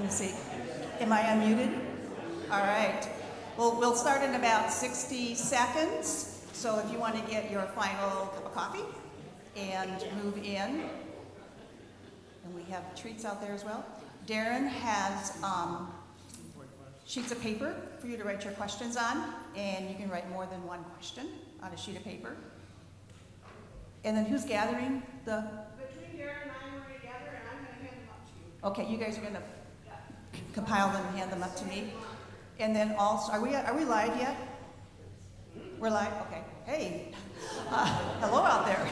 me see. Am I unmuted? All right. Well, we'll start in about 60 seconds. So if you want to get your final cup of coffee and move in. And we have treats out there as well. Darren has sheets of paper for you to write your questions on, and you can write more than one question on a sheet of paper. And then who's gathering the? Between Darren and I, we're going to gather, and I'm going to hand them up to you. Okay, you guys are going to compile them and hand them up to me. And then also, are we live yet? We're live? Okay. Hey, hello out there.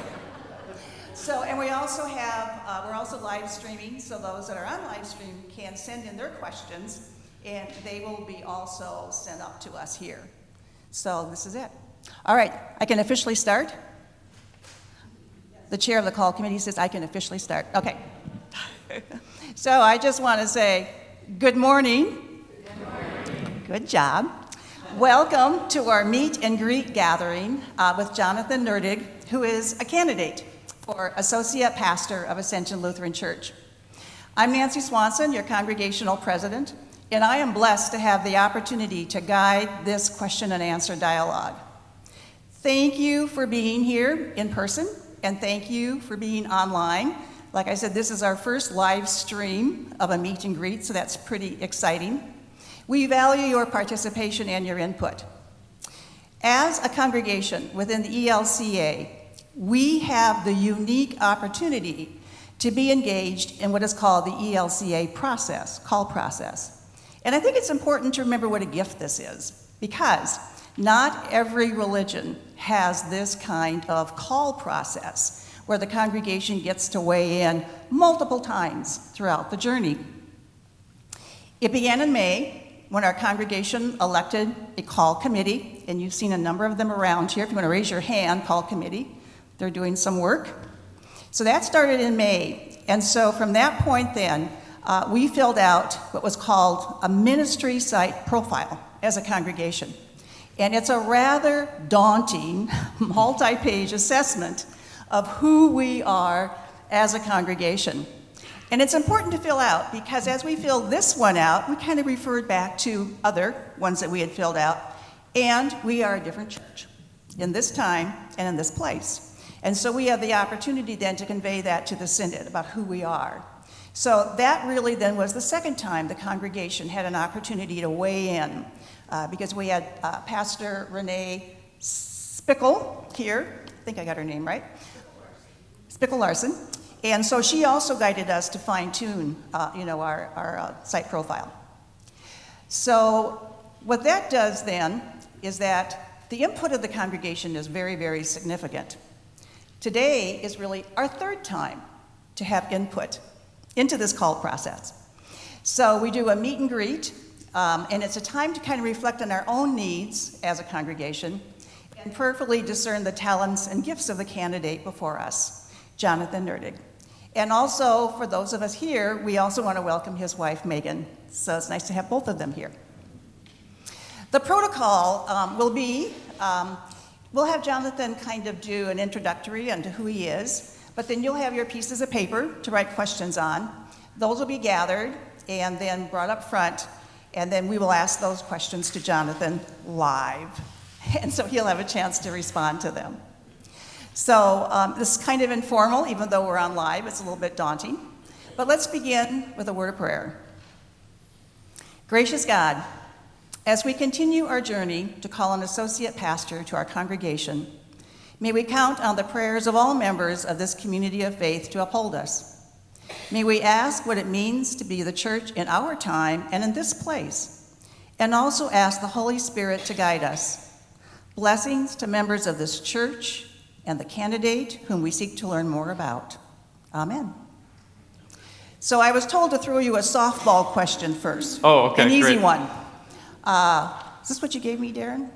So, and we also have, we're also live streaming, so those that are on live stream can send in their questions, and they will be also sent up to us here. So this is it. All right, I can officially start. The chair of the call committee says I can officially start. Okay. So I just want to say good morning. Good morning. Good job. Welcome to our meet and greet gathering with Jonathan Nerdig, who is a candidate for Associate Pastor of Ascension Lutheran Church. I'm Nancy Swanson, your congregational president, and I am blessed to have the opportunity to guide this question and answer dialogue. Thank you for being here in person, and thank you for being online. Like I said, this is our first live stream of a meet and greet, so that's pretty exciting. We value your participation and your input. As a congregation within the ELCA, we have the unique opportunity to be engaged in what is called the ELCA process, call process. And I think it's important to remember what a gift this is, because not every religion has this kind of call process where the congregation gets to weigh in multiple times throughout the journey. It began in May when our congregation elected a call committee, and you've seen a number of them around here. If you want to raise your hand, call committee. They're doing some work. So that started in May. And so from that point then, we filled out what was called a ministry site profile as a congregation. And it's a rather daunting, multi-page assessment of who we are as a congregation. And it's important to fill out because as we fill this one out, we kind of referred back to other ones that we had filled out. And we are a different church in this time and in this place. And so we have the opportunity then to convey that to the synod about who we are. So that really then was the second time the congregation had an opportunity to weigh in because we had Pastor Renee Spickle here. I think I got her name right. Spickle Larson. And so she also guided us to fine-tune, our site profile. So what that does then is that the input of the congregation is very, very significant. Today is really our third time to have input into this call process. So we do a meet and greet, and it's a time to kind of reflect on our own needs as a congregation and prayerfully discern the talents and gifts of the candidate before us, Jonathan Nerdig. And also, for those of us here, we also want to welcome his wife, Megan. So it's nice to have both of them here. The protocol will be, we'll have Jonathan kind of do an introductory onto who he is, but then you'll have your pieces of paper to write questions on. Those will be gathered and then brought up front, and then we will ask those questions to Jonathan live. And so he'll have a chance to respond to them. So this is kind of informal, even though we're on live, it's a little bit daunting. But let's begin with a word of prayer. Gracious God, as we continue our journey to call an associate pastor to our congregation, may we count on the prayers of all members of this community of faith to uphold us. May we ask what it means to be the church in our time and in this place, and also ask the Holy Spirit to guide us. Blessings to members of this church and the candidate whom we seek to learn more about. Amen. So I was told to throw you a softball question first. Oh, okay, an easy great. one. Is this what you gave me, Darren?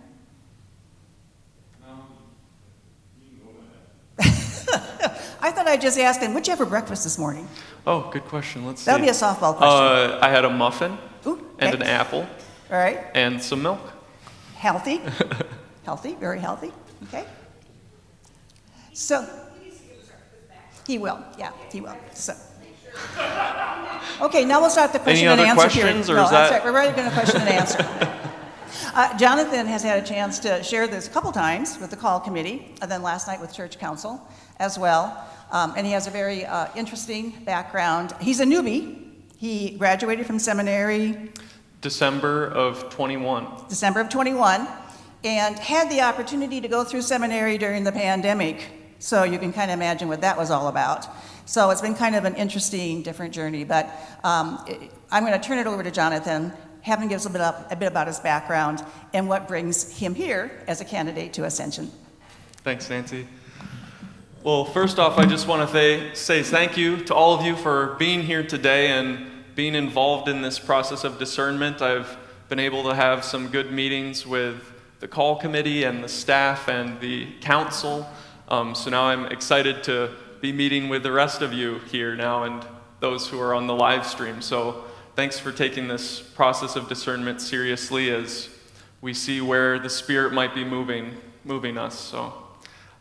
I thought I'd just ask him, what'd you have for breakfast this morning? Oh, good question. Let's see. That'll be a softball question. I had a muffin Ooh, and okay. an apple All right. and some milk. Healthy. Healthy, very healthy. Okay. So, he will. Yeah, he will. So. Okay, now we'll start the question Any and other answer period. questions, or No, is that's that- right. We're ready to go to question and answer. Jonathan has had a chance to share this a couple times with the call committee, and then last night with church council as well. And he has a very interesting background. He's a newbie. He graduated from seminary December of 21. December of 21, and had the opportunity to go through seminary during the pandemic. So you can kind of imagine what that was all about. So it's been kind of an interesting, different journey. But I'm going to turn it over to Jonathan, have him give us a bit about his background and what brings him here as a candidate to Ascension. Thanks, Nancy. Well, first off, I just want to say thank you to all of you for being here today and being involved in this process of discernment. I've been able to have some good meetings with the call committee and the staff and the council. So now I'm excited to be meeting with the rest of you here now and those who are on the live stream. So thanks for taking this process of discernment seriously as we see where the Spirit might be moving us. So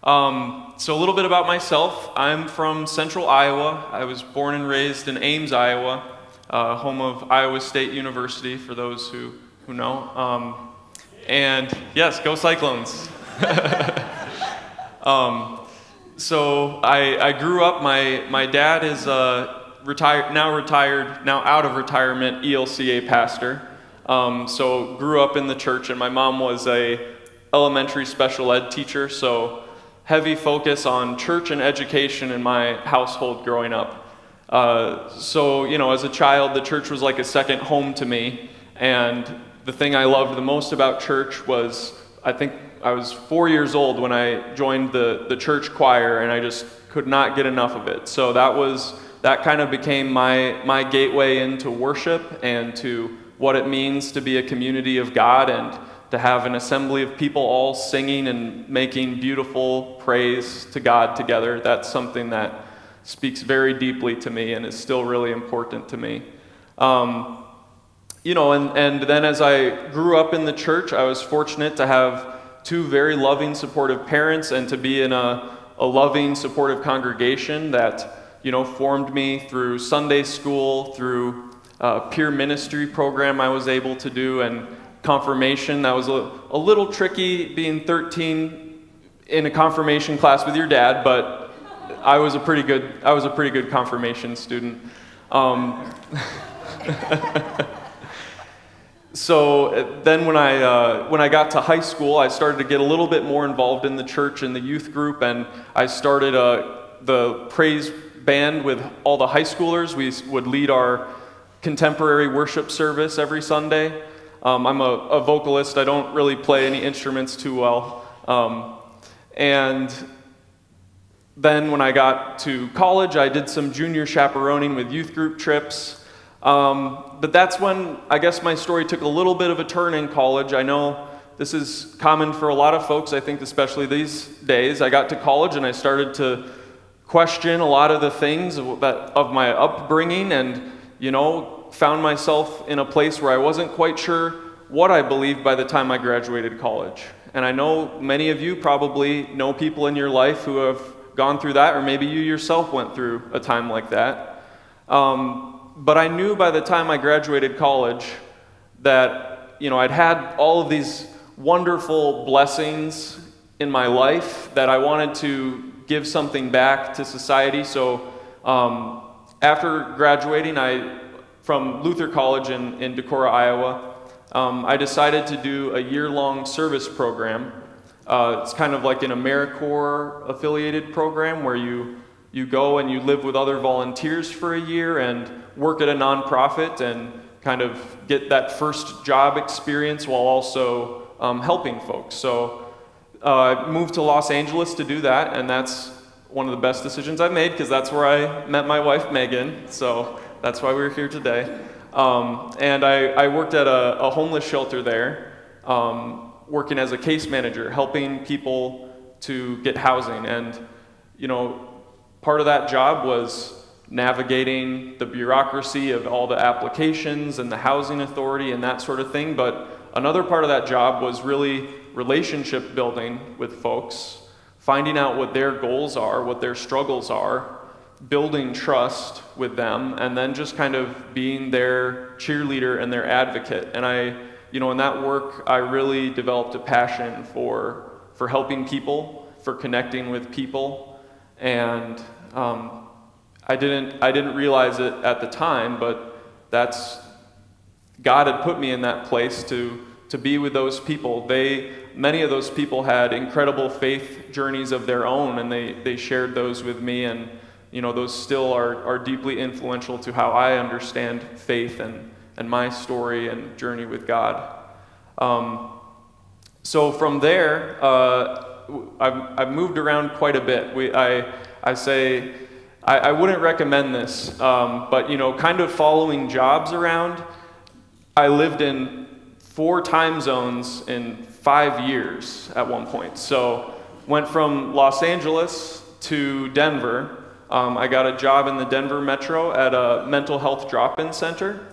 a little bit about myself. I'm from Central Iowa. I was born and raised in Ames, Iowa, home of Iowa State University, for those who know. And yes, go Cyclones. So I grew up, my dad is now out of retirement ELCA pastor. So grew up in the church, and my mom was a elementary special ed teacher, so heavy focus on church and education in my household growing up. So, as a child, the church was like a second home to me, and the thing I loved the most about church was, I think I was 4 years old when I joined the church choir, and I just could not get enough of it. So that kind of became my gateway into worship and to what it means to be a community of God and to have an assembly of people all singing and making beautiful praise to God together. That's something that speaks very deeply to me and is still really important to me. And then as I grew up in the church, I was fortunate to have two very loving, supportive parents and to be in a loving, supportive congregation that, formed me through Sunday school, through peer ministry program I was able to do, and confirmation. That was a little tricky being 13 in a confirmation class with your dad, but I was a pretty good confirmation student. So then when I got to high school, I started to get a little bit more involved in the church and the youth group, and I started the praise band with all the high schoolers. We would lead our contemporary worship service every Sunday. I'm a vocalist. I don't really play any instruments too well. And then when I got to college, I did some junior chaperoning with youth group trips. But that's when I guess my story took a little bit of a turn in college. I know this is common for a lot of folks, I think especially these days. I got to college and I started to question a lot of the things of my upbringing and, found myself in a place where I wasn't quite sure what I believed by the time I graduated college. And I know many of you probably know people in your life who have gone through that, or maybe you yourself went through a time like that. But I knew by the time I graduated college that, I'd had all of these wonderful blessings in my life that I wanted to give something back to society. So after graduating from Luther College in Decorah, Iowa, I decided to do a year-long service program. It's kind of like an AmeriCorps affiliated program where you go and you live with other volunteers for a year and work at a nonprofit and kind of get that first job experience while also helping folks. So I moved to Los Angeles to do that, and that's one of the best decisions I made because that's where I met my wife, Megan. So that's why we're here today. And I worked at a homeless shelter there, working as a case manager, helping people to get housing. And, part of that job was navigating the bureaucracy of all the applications and the housing authority and that sort of thing. But another part of that job was really relationship building with folks, finding out what their goals are, what their struggles are, building trust with them, and then just kind of being their cheerleader and their advocate. And in that work, I really developed a passion for helping people, for connecting with people, and I didn't realize it at the time, but God had put me in that place to be with those people. Many of those people had incredible faith journeys of their own, and they shared those with me, and those still are deeply influential to how I understand faith and my story and journey with God. So from there, I've moved around quite a bit. I say I wouldn't recommend this, but kind of following jobs around. I lived in 4 time zones in 5 years at one point. So went from Los Angeles to Denver. I got a job in the Denver Metro at a mental health drop-in center.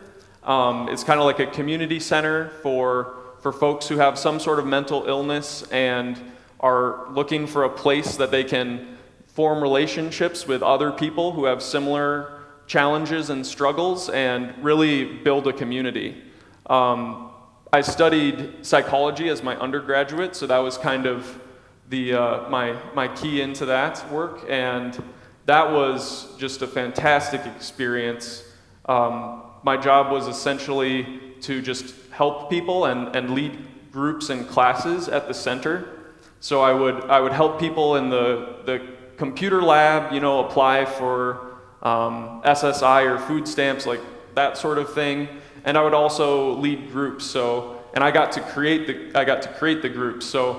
It's kind of like a community center for folks who have some sort of mental illness and are looking for a place that they can form relationships with other people who have similar challenges and struggles and really build a community. I studied psychology as my undergraduate, so that was kind of my key into that work, and that was just a fantastic experience. My job was essentially to just help people and lead groups and classes at the center. So I would help people in the computer lab, apply for SSI or food stamps, like that sort of thing. And I would also lead groups. And I got to create the groups. So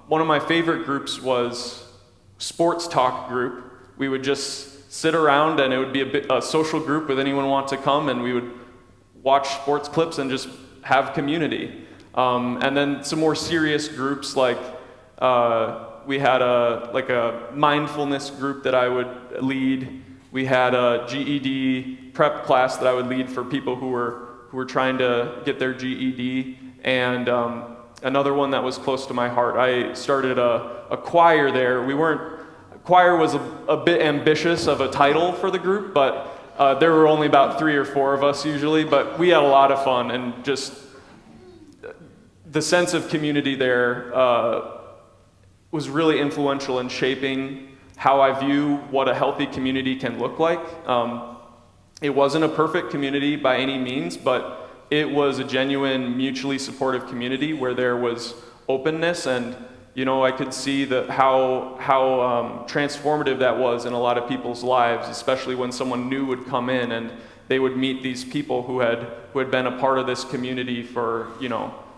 one of my favorite groups was sports talk group. We would just sit around, and it would be a social group with anyone want to come, and we would watch sports clips and just have community. And then some more serious groups, like we had a mindfulness group that I would lead. We had a GED prep class that I would lead for people who were trying to get their GED, and another one that was close to my heart. I started a choir there. Choir was a bit ambitious of a title for the group, but there were only about 3 or 4 of us usually, but we had a lot of fun, and just the sense of community there was really influential in shaping how I view what a healthy community can look like. It wasn't a perfect community by any means, but it was a genuine, mutually supportive community where there was openness, and I could see how transformative that was in a lot of people's lives, especially when someone new would come in and they would meet these people who had been a part of this community for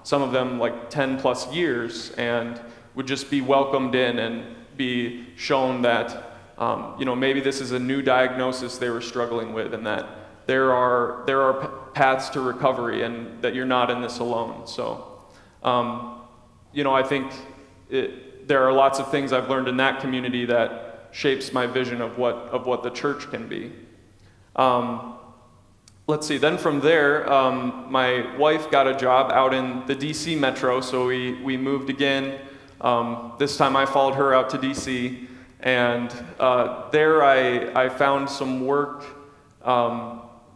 some of them like 10 plus years, and would just be welcomed in and be shown that maybe this is a new diagnosis they were struggling with, and that there are paths to recovery, and that you're not in this alone. So I think there are lots of things I've learned in that community that shapes my vision of what the church can be. Let's see, then from there, my wife got a job out in the DC Metro, so we moved again. This time I followed her out to DC, and there I found some work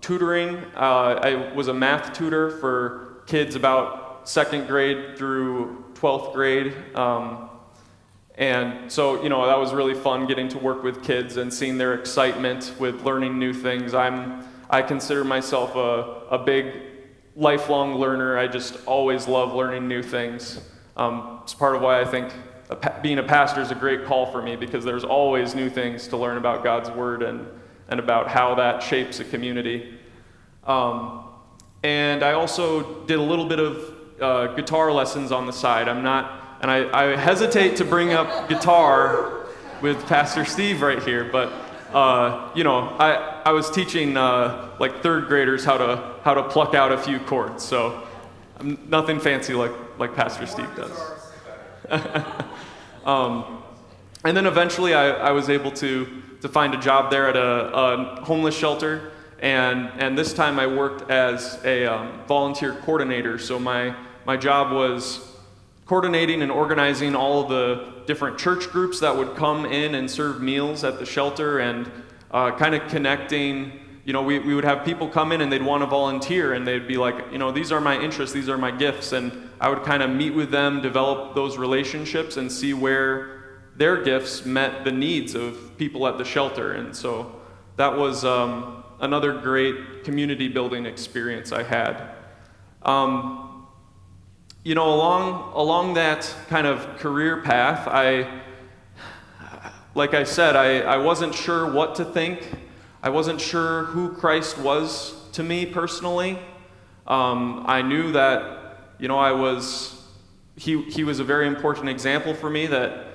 tutoring. I was a math tutor for kids about 2nd grade through 12th grade. And so, that was really fun, getting to work with kids and seeing their excitement with learning new things. I consider myself a big lifelong learner. I just always love learning new things. It's part of why I think being a pastor is a great call for me, because there's always new things to learn about God's Word and about how that shapes a community. And I also did a little bit of guitar lessons on the side. I hesitate to bring up guitar with Pastor Steve right here, but I was teaching like 3rd graders how to pluck out a few chords. So I'm nothing fancy like Pastor Steve does. And then eventually I was able to find a job there at a homeless shelter, and this time I worked as a volunteer coordinator. So my job was coordinating and organizing all of the different church groups that would come in and serve meals at the shelter, and kind of connecting. We would have people come in and they'd want to volunteer, and they'd be like, these are my interests, these are my gifts, and I would kind of meet with them, develop those relationships, and see where their gifts met the needs of people at the shelter. And so that was another great community building experience I had. Along that kind of career path, like I said, I wasn't sure what to think. I wasn't sure who Christ was to me personally. I knew that, he was a very important example for me, that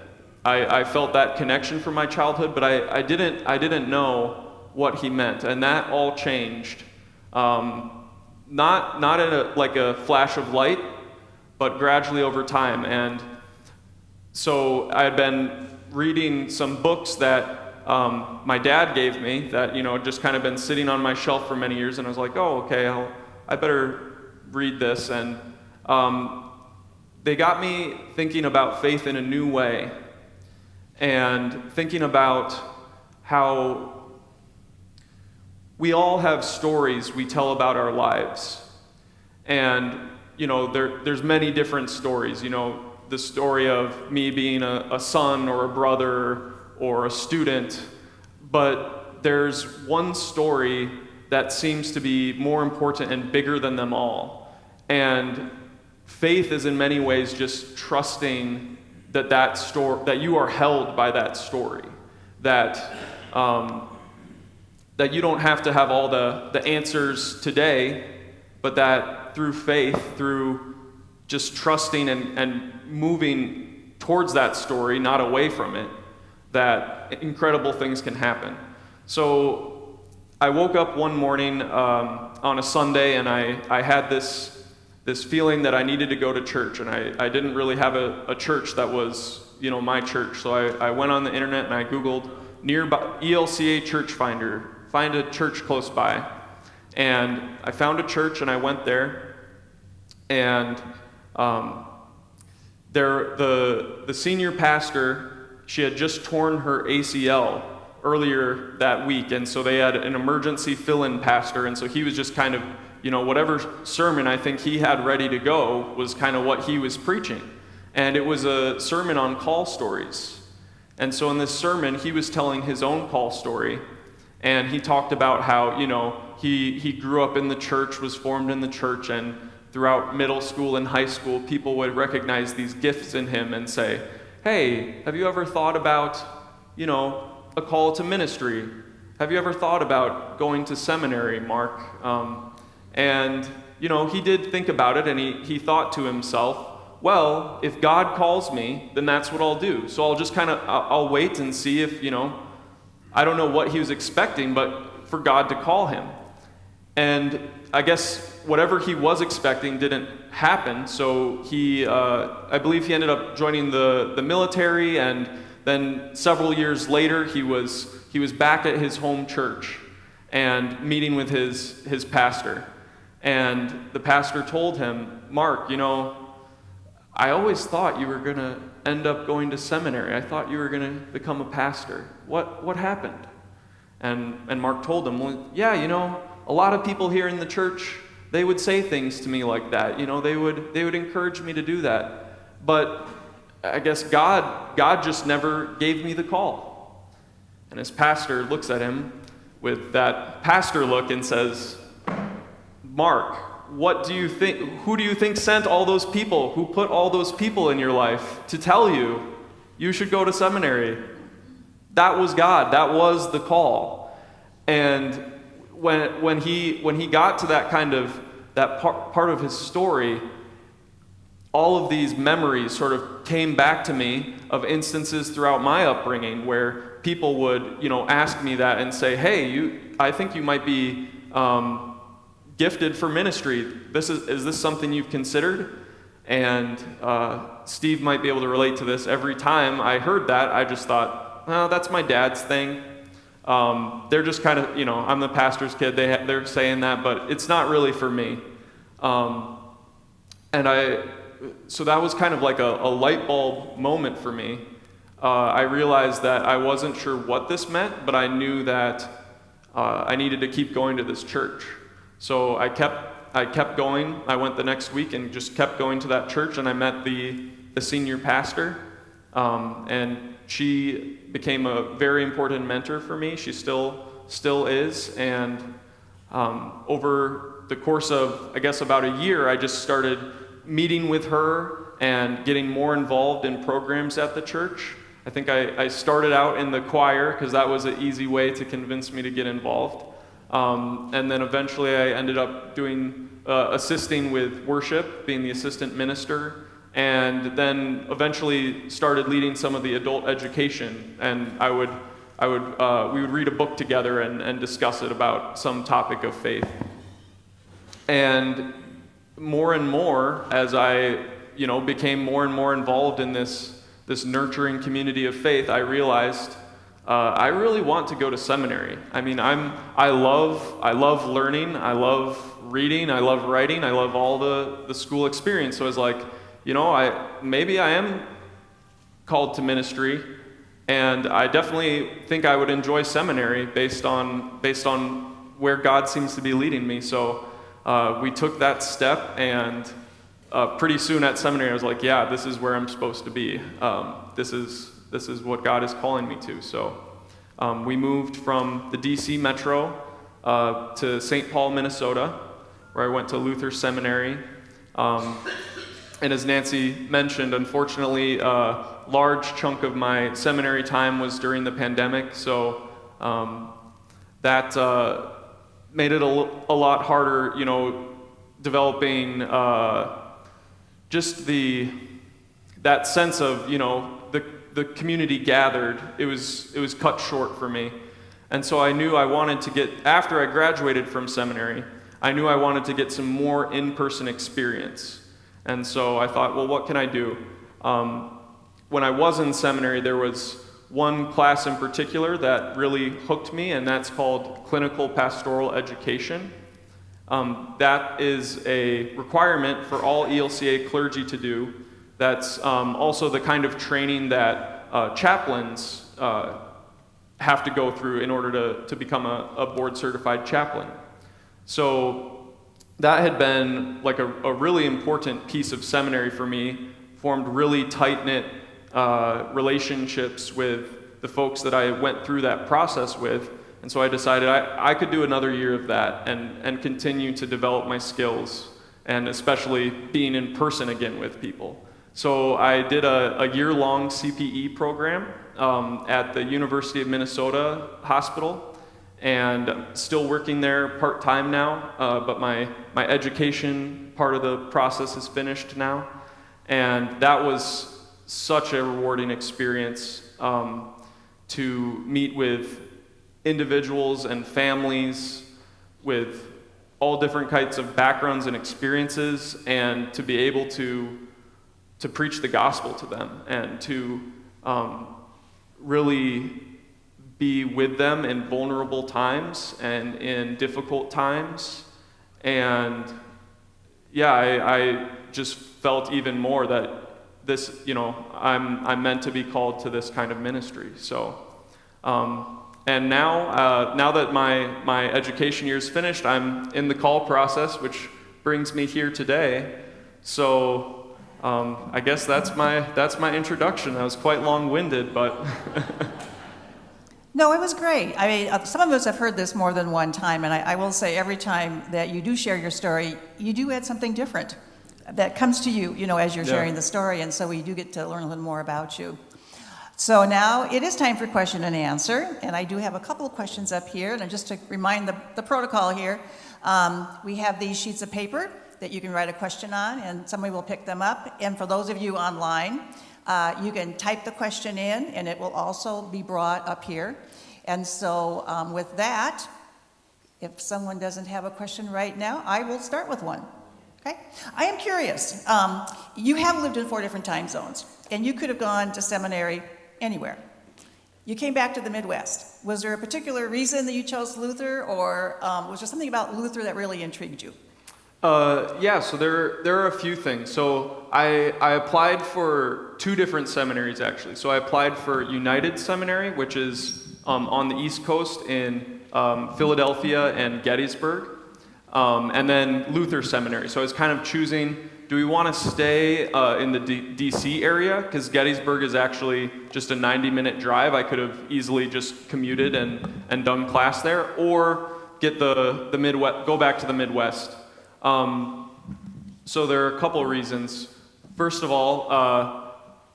I felt that connection from my childhood, but I didn't know what he meant, and that all changed. Not in like a flash of light, but gradually over time. And so I had been reading some books that my dad gave me that, just kind of been sitting on my shelf for many years, and I was like, oh, okay, I better read this. And they got me thinking about faith in a new way, and thinking about how we all have stories we tell about our lives. And, there's many different stories. The story of me being a son or a brother or a student, but there's one story that seems to be more important and bigger than them all. And faith is in many ways just trusting that you are held by that story, that you don't have to have all the answers today, but that through faith, through just trusting and moving towards that story, not away from it, that incredible things can happen. So I woke up one morning on a Sunday, and I had this feeling that I needed to go to church, and I didn't really have a church that was my church. So I went on the internet and I Googled nearby ELCA church find a church close by, and I found a church, and I went there, and the senior pastor, she had just torn her ACL earlier that week, and so they had an emergency fill-in pastor, and so he was just kind of, whatever sermon I think he had ready to go was kind of what he was preaching. And it was a sermon on call stories. And so in this sermon, he was telling his own call story, and he talked about how, he grew up in the church, was formed in the church, and throughout middle school and high school, people would recognize these gifts in him and say, hey, have you ever thought about, a call to ministry? Have you ever thought about going to seminary, Mark? And, he did think about it, and he thought to himself, well, if God calls me, then that's what I'll do. So I'll just I'll wait and see if, I don't know what he was expecting, but for God to call him. And I guess whatever he was expecting didn't happen, so I believe he ended up joining the military, and then several years later, he was back at his home church and meeting with his pastor. And the pastor told him, Mark, I always thought you were going to end up going to seminary. I thought you were going to become a pastor. What happened? And Mark told him, well, yeah, a lot of people here in the church, they would say things to me like that. They would encourage me to do that. But I guess God just never gave me the call. And his pastor looks at him with that pastor look and says, Mark, what do you think? Who do you think sent all those people? Who put all those people in your life to tell you should go to seminary? That was God. That was the call. And when he got to that kind of that part of his story, all of these memories sort of came back to me of instances throughout my upbringing where people would, ask me that and say, hey, I think you might be gifted for ministry. Is this something you've considered? And Steve might be able to relate to this. Every time I heard that, I just thought, oh, that's my dad's thing. They're just kind of, I'm the pastor's kid. They're saying that, but it's not really for me. And so that was kind of like a light bulb moment for me. I realized that I wasn't sure what this meant, but I knew that I needed to keep going to this church. So I kept going. I went the next week and just kept going to that church, and I met the senior pastor, and she became a very important mentor for me. She still is, and over the course of, I guess, about a year, I just started meeting with her and getting more involved in programs at the church. I think I started out in the choir because that was an easy way to convince me to get involved. And then eventually I ended up assisting with worship, being the assistant minister, and then eventually started leading some of the adult education. And we would read a book together and discuss it about some topic of faith. And more as I, became more and more involved in this nurturing community of faith, I realized I really want to go to seminary. I mean, I love learning, I love reading, I love writing, I love all the school experience. So I was like, maybe I am called to ministry, and I definitely think I would enjoy seminary based on where God seems to be leading me. So we took that step, and pretty soon at seminary I was like, yeah, this is where I'm supposed to be. This is what God is calling me to. So we moved from the DC metro to St. Paul, Minnesota, where I went to Luther Seminary. And as Nancy mentioned, unfortunately, a large chunk of my seminary time was during the pandemic, so that made it a lot harder, developing just that sense of, the community gathered. It was cut short for me. And so I knew I wanted to after I graduated from seminary, I knew I wanted to get some more in-person experience. And so I thought, well, what can I do? When I was in seminary, there was one class in particular that really hooked me, and that's called Clinical Pastoral Education. That is a requirement for all ELCA clergy to do. That's also the kind of training that chaplains have to go through in order to become a board-certified chaplain. So that had been like a really important piece of seminary for me, formed really tight-knit relationships with the folks that I went through that process with. And so I decided I could do another year of that and continue to develop my skills, and especially being in person again with people. So I did a year-long CPE program at the University of Minnesota Hospital, and still working there part-time now, but my education part of the process is finished now. And that was such a rewarding experience to meet with individuals and families with all different kinds of backgrounds and experiences, and to be able to preach the gospel to them and to really be with them in vulnerable times and in difficult times. And yeah, I just felt even more that this, I'm meant to be called to this kind of ministry. So, and now that my education year is finished, I'm in the call process, which brings me here today. So, I guess that's my introduction. That was quite long-winded, but. No, it was great. I mean, some of us have heard this more than one time, and I will say every time that you do share your story, you do add something different that comes to you, as you're sharing the story, and so we do get to learn a little more about you. So now it is time for question and answer, and I do have a couple of questions up here, and just to remind the protocol here, we have these sheets of paper that you can write a question on, and somebody will pick them up, and for those of you online, you can type the question in, and it will also be brought up here. And so with that, if someone doesn't have a question right now, I will start with one. Okay? I am curious. You have lived in 4 different time zones, and you could have gone to seminary anywhere. You came back to the Midwest. Was there a particular reason that you chose Luther, or was there something about Luther that really intrigued you? Yeah, so there are a few things. So I applied for two different seminaries, actually. So I applied for United Seminary, which is on the East Coast in Philadelphia and Gettysburg, and then Luther Seminary. So I was kind of choosing, do we want to stay in the DC area? Because Gettysburg is actually just a 90-minute drive. I could have easily just commuted and done class there, or get the Midwest, go back to the Midwest. So there are a couple reasons. First of all,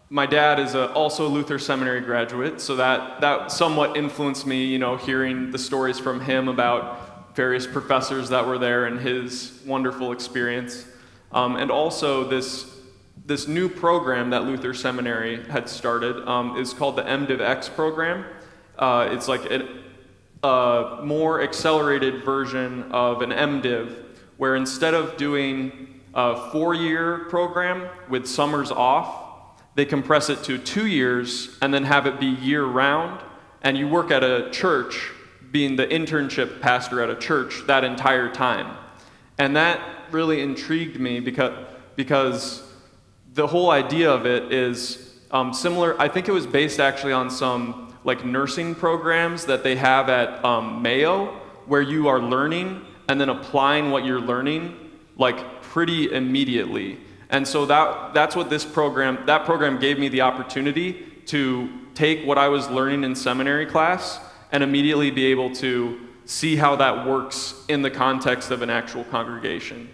my dad is also a Luther Seminary graduate, so that somewhat influenced me, hearing the stories from him about various professors that were there and his wonderful experience. And also this new program that Luther Seminary had started is called the Mdivx Program. It's like a more accelerated version of an MDiv, where instead of doing a 4-year program with summers off, they compress it to 2 years and then have it be year-round, and you work at a church, being the internship pastor at a church that entire time. And that really intrigued me because the whole idea of it is similar. I think it was based actually on some like nursing programs that they have at Mayo, where you are learning and then applying what you're learning like pretty immediately. And so that's what that program gave me the opportunity to take what I was learning in seminary class and immediately be able to see how that works in the context of an actual congregation,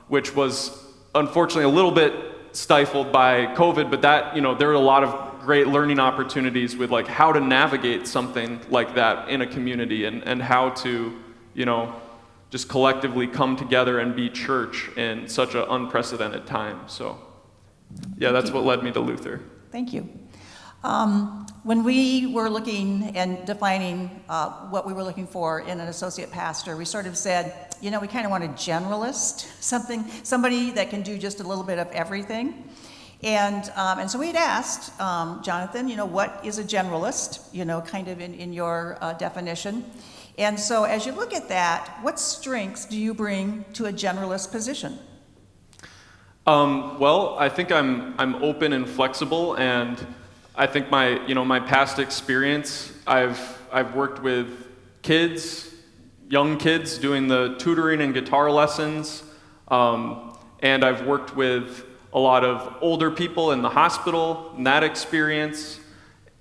which was unfortunately a little bit stifled by COVID, but that, there were a lot of great learning opportunities with like how to navigate something like that in a community and how to, just collectively come together and be church in such an unprecedented time. So yeah, that's what led me to Luther. Thank you. When we were looking and defining what we were looking for in an associate pastor, we sort of said, we kind of want a generalist, somebody that can do just a little bit of everything. And so we'd asked Jonathan, what is a generalist, kind of in your definition. And so as you look at that, what strengths do you bring to a generalist position? Well, I think I'm open and flexible, and I think my past experience, I've worked with young kids doing the tutoring and guitar lessons, and I've worked with a lot of older people in the hospital, and that experience.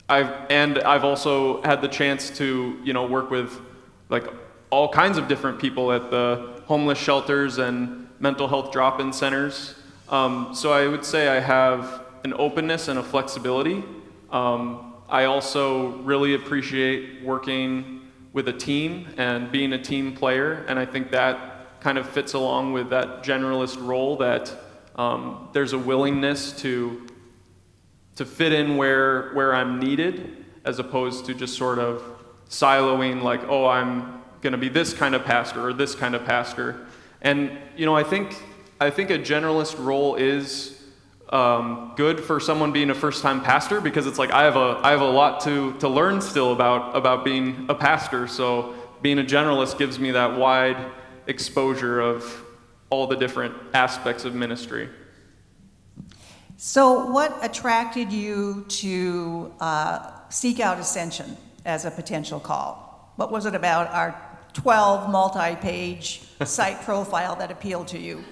I've also had the chance to work with like all kinds of different people at the homeless shelters and mental health drop-in centers. So I would say I have an openness and a flexibility. I also really appreciate working with a team and being a team player, and I think that kind of fits along with that generalist role, that there's a willingness to fit in where I'm needed, as opposed to just sort of siloing like, oh, I'm going to be this kind of pastor or this kind of pastor. And I think a generalist role is good for someone being a first-time pastor, because it's like I have a lot to learn still about being a pastor. So being a generalist gives me that wide exposure of all the different aspects of ministry. So what attracted you to seek out Ascension as a potential call? What was it about our 12 multi-page site profile that appealed to you?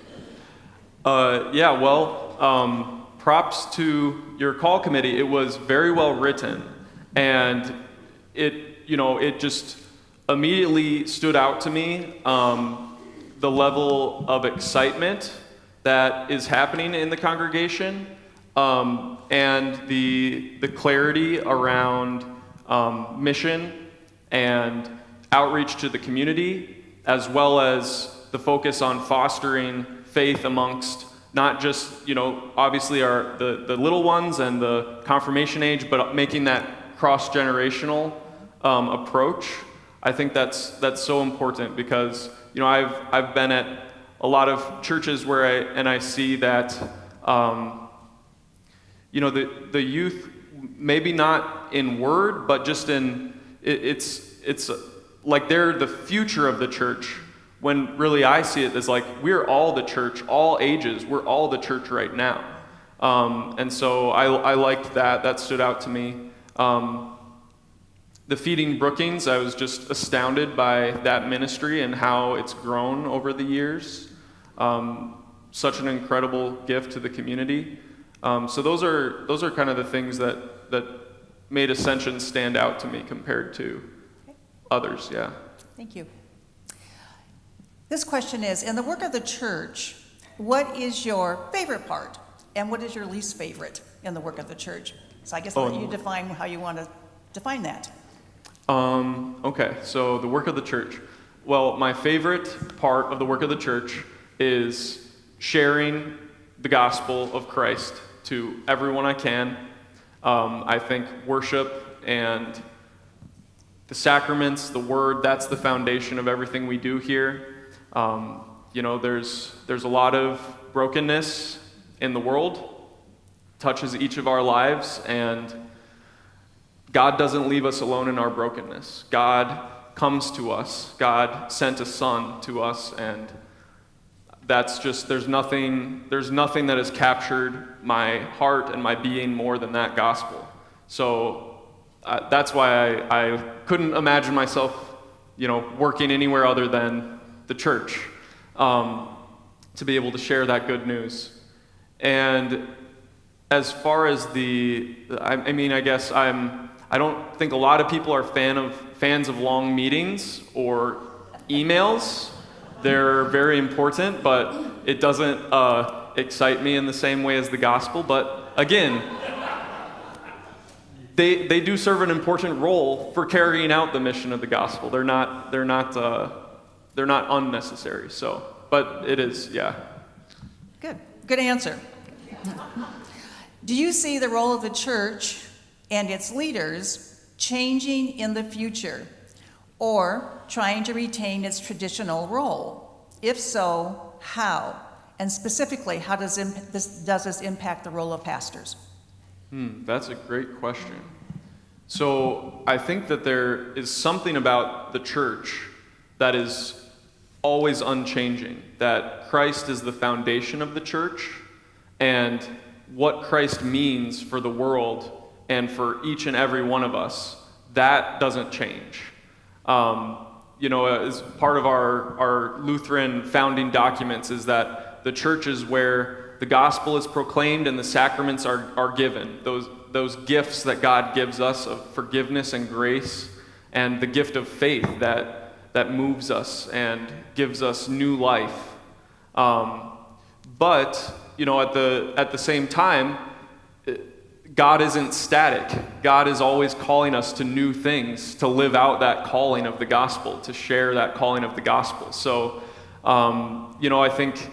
Props to your call committee. It was very well written, and it just immediately stood out to me, the level of excitement that is happening in the congregation, and the clarity around mission and outreach to the community, as well as the focus on fostering faith amongst not just, obviously the little ones and the confirmation age, but making that cross-generational approach. I think that's so important, because, I've been at a lot of churches where I see that, the youth, maybe not in word, but just in, it's like they're the future of the church, when really I see it as like, we're all the church, all ages, we're all the church right now. And so I liked that. That stood out to me. The Feeding Brookings, I was just astounded by that ministry and how it's grown over the years. Such an incredible gift to the community. So those are kind of the things that made Ascension stand out to me compared to others, yeah. Thank you. This question is, in the work of the church, what is your favorite part and what is your least favorite in the work of the church? So I guess I'll let you define how you want to define that. Okay, so the work of the church. Well, my favorite part of the work of the church is sharing the gospel of Christ to everyone I can. I think worship and the sacraments, the word, that's the foundation of everything we do here. There's a lot of brokenness in the world, touches each of our lives, and God doesn't leave us alone in our brokenness. God comes to us. God sent a son to us, and that's just, there's nothing that has captured my heart and my being more than that gospel. So that's why I couldn't imagine myself, working anywhere other than the church, to be able to share that good news. And as far as I don't think a lot of people are fans of long meetings or emails. They're very important, but it doesn't excite me in the same way as the gospel. But again, they do serve an important role for carrying out the mission of the gospel. They're not unnecessary. So, but it is, yeah. Good answer. Do you see the role of the church and its leaders changing in the future, or trying to retain its traditional role? If so, how? And specifically, how does this impact the role of pastors? That's a great question. So I think that there is something about the church that is always unchanging, that Christ is the foundation of the church, and what Christ means for the world and for each and every one of us, that doesn't change. As part of our Lutheran founding documents is that the church is where the gospel is proclaimed and the sacraments are given. Those gifts that God gives us of forgiveness and grace, and the gift of faith that moves us and gives us new life. But at the same time, God isn't static. God is always calling us to new things, to live out that calling of the gospel, to share that calling of the gospel. So, I think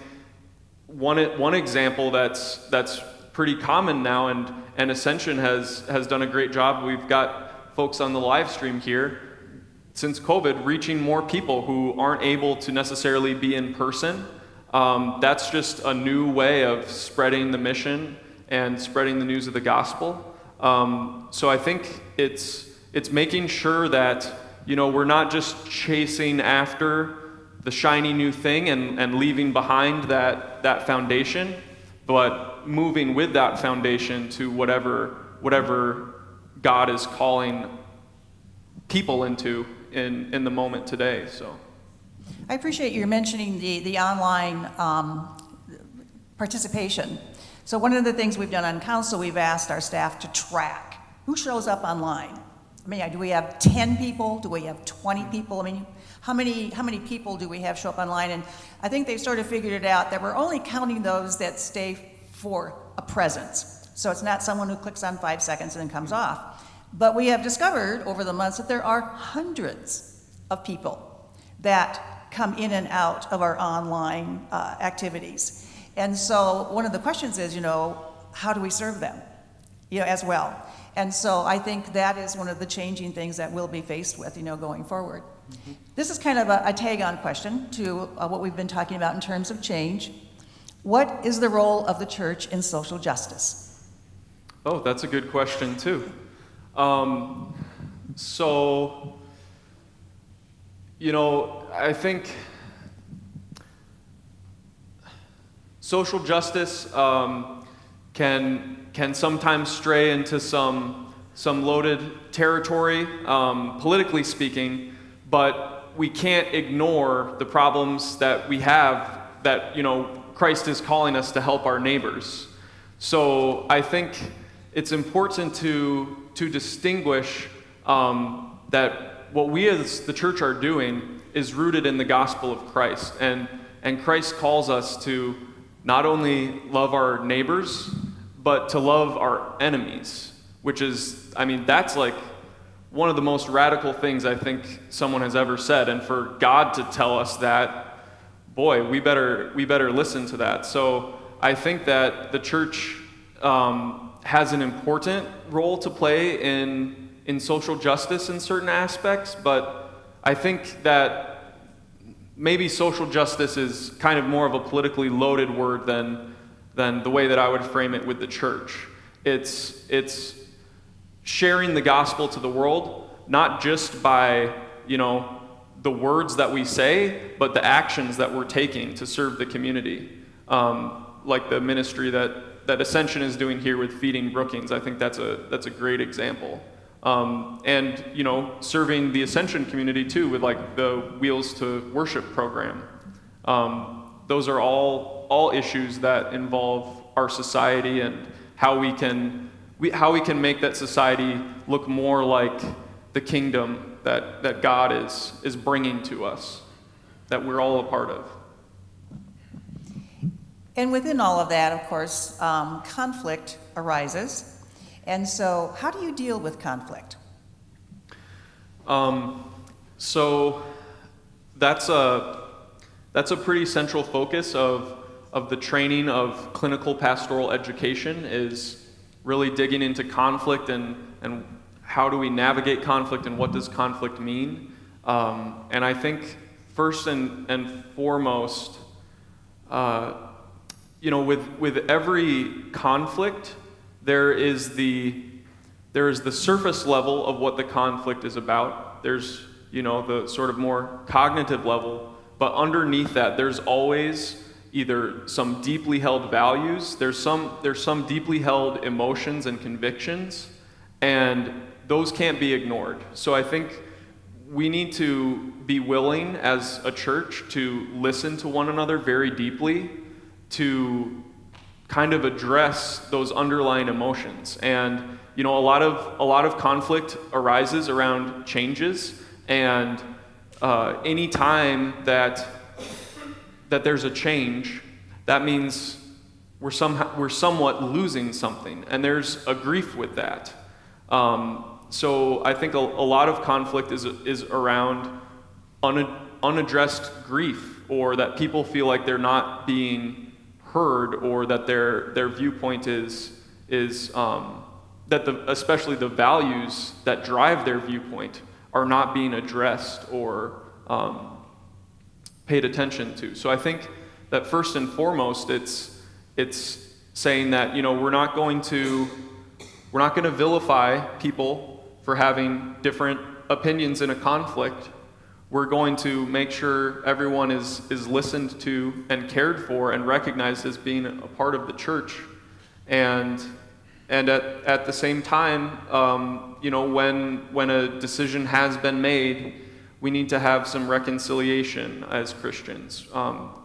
one example that's pretty common now, and Ascension has done a great job. We've got folks on the live stream here since COVID reaching more people who aren't able to necessarily be in person. That's just a new way of spreading the mission and spreading the news of the gospel. So I think it's making sure that we're not just chasing after the shiny new thing and leaving behind that foundation, but moving with that foundation to whatever God is calling people into in the moment today. So I appreciate you mentioning the online participation. So one of the things we've done on council, we've asked our staff to track who shows up online. I mean, do we have 10 people? Do we have 20 people? I mean, how many people do we have show up online? And I think they've sort of figured it out that we're only counting those that stay for a presence. So it's not someone who clicks on 5 seconds and then comes off. But we have discovered over the months that there are hundreds of people that come in and out of our online activities. And so one of the questions is, how do we serve them, as well? And so I think that is one of the changing things that we'll be faced with, going forward. Mm-hmm. This is kind of a tag-on question to what we've been talking about in terms of change. What is the role of the church in social justice? Oh, that's a good question, too. I think social justice can sometimes stray into some loaded territory, politically speaking, but we can't ignore the problems that we have that, Christ is calling us to help our neighbors. So I think it's important to distinguish that what we as the church are doing is rooted in the gospel of Christ. And Christ calls us to not only love our neighbors, but to love our enemies, which is, that's like one of the most radical things I think someone has ever said. And for God to tell us that, boy, we better listen to that. So I think that the church has an important role to play in social justice in certain aspects, but I think that maybe social justice is kind of more of a politically loaded word than the way that I would frame it with the church. It's sharing the gospel to the world, not just by, the words that we say, but the actions that we're taking to serve the community. Like the ministry that Ascension is doing here with feeding Brookings. I think that's a great example. And serving the Ascension community too with like the Wheels to Worship program. Those are all issues that involve our society and how we can make that society look more like the kingdom that God is bringing to us, that we're all a part of. And within all of that, of course, conflict arises. And so how do you deal with conflict? So that's a pretty central focus of the training of clinical pastoral education, is really digging into conflict and how do we navigate conflict and what does conflict mean. And I think first and foremost, with every conflict, there is the surface level of what the conflict is about. There's, the sort of more cognitive level, but underneath that, there's always either some deeply held values, there's some deeply held emotions and convictions, and those can't be ignored. So I think we need to be willing as a church to listen to one another very deeply, to kind of address those underlying emotions. And a lot of conflict arises around changes, and any time that there's a change, that means we're somewhat losing something, and there's a grief with that. So I think a lot of conflict is around unaddressed grief, or that people feel like they're not being heard, or that their viewpoint is that especially the values that drive their viewpoint are not being addressed or paid attention to. So I think that first and foremost, it's saying that we're not going to vilify people for having different opinions in a conflict. We're going to make sure everyone is listened to and cared for and recognized as being a part of the church. And at the same time, when a decision has been made, we need to have some reconciliation as Christians.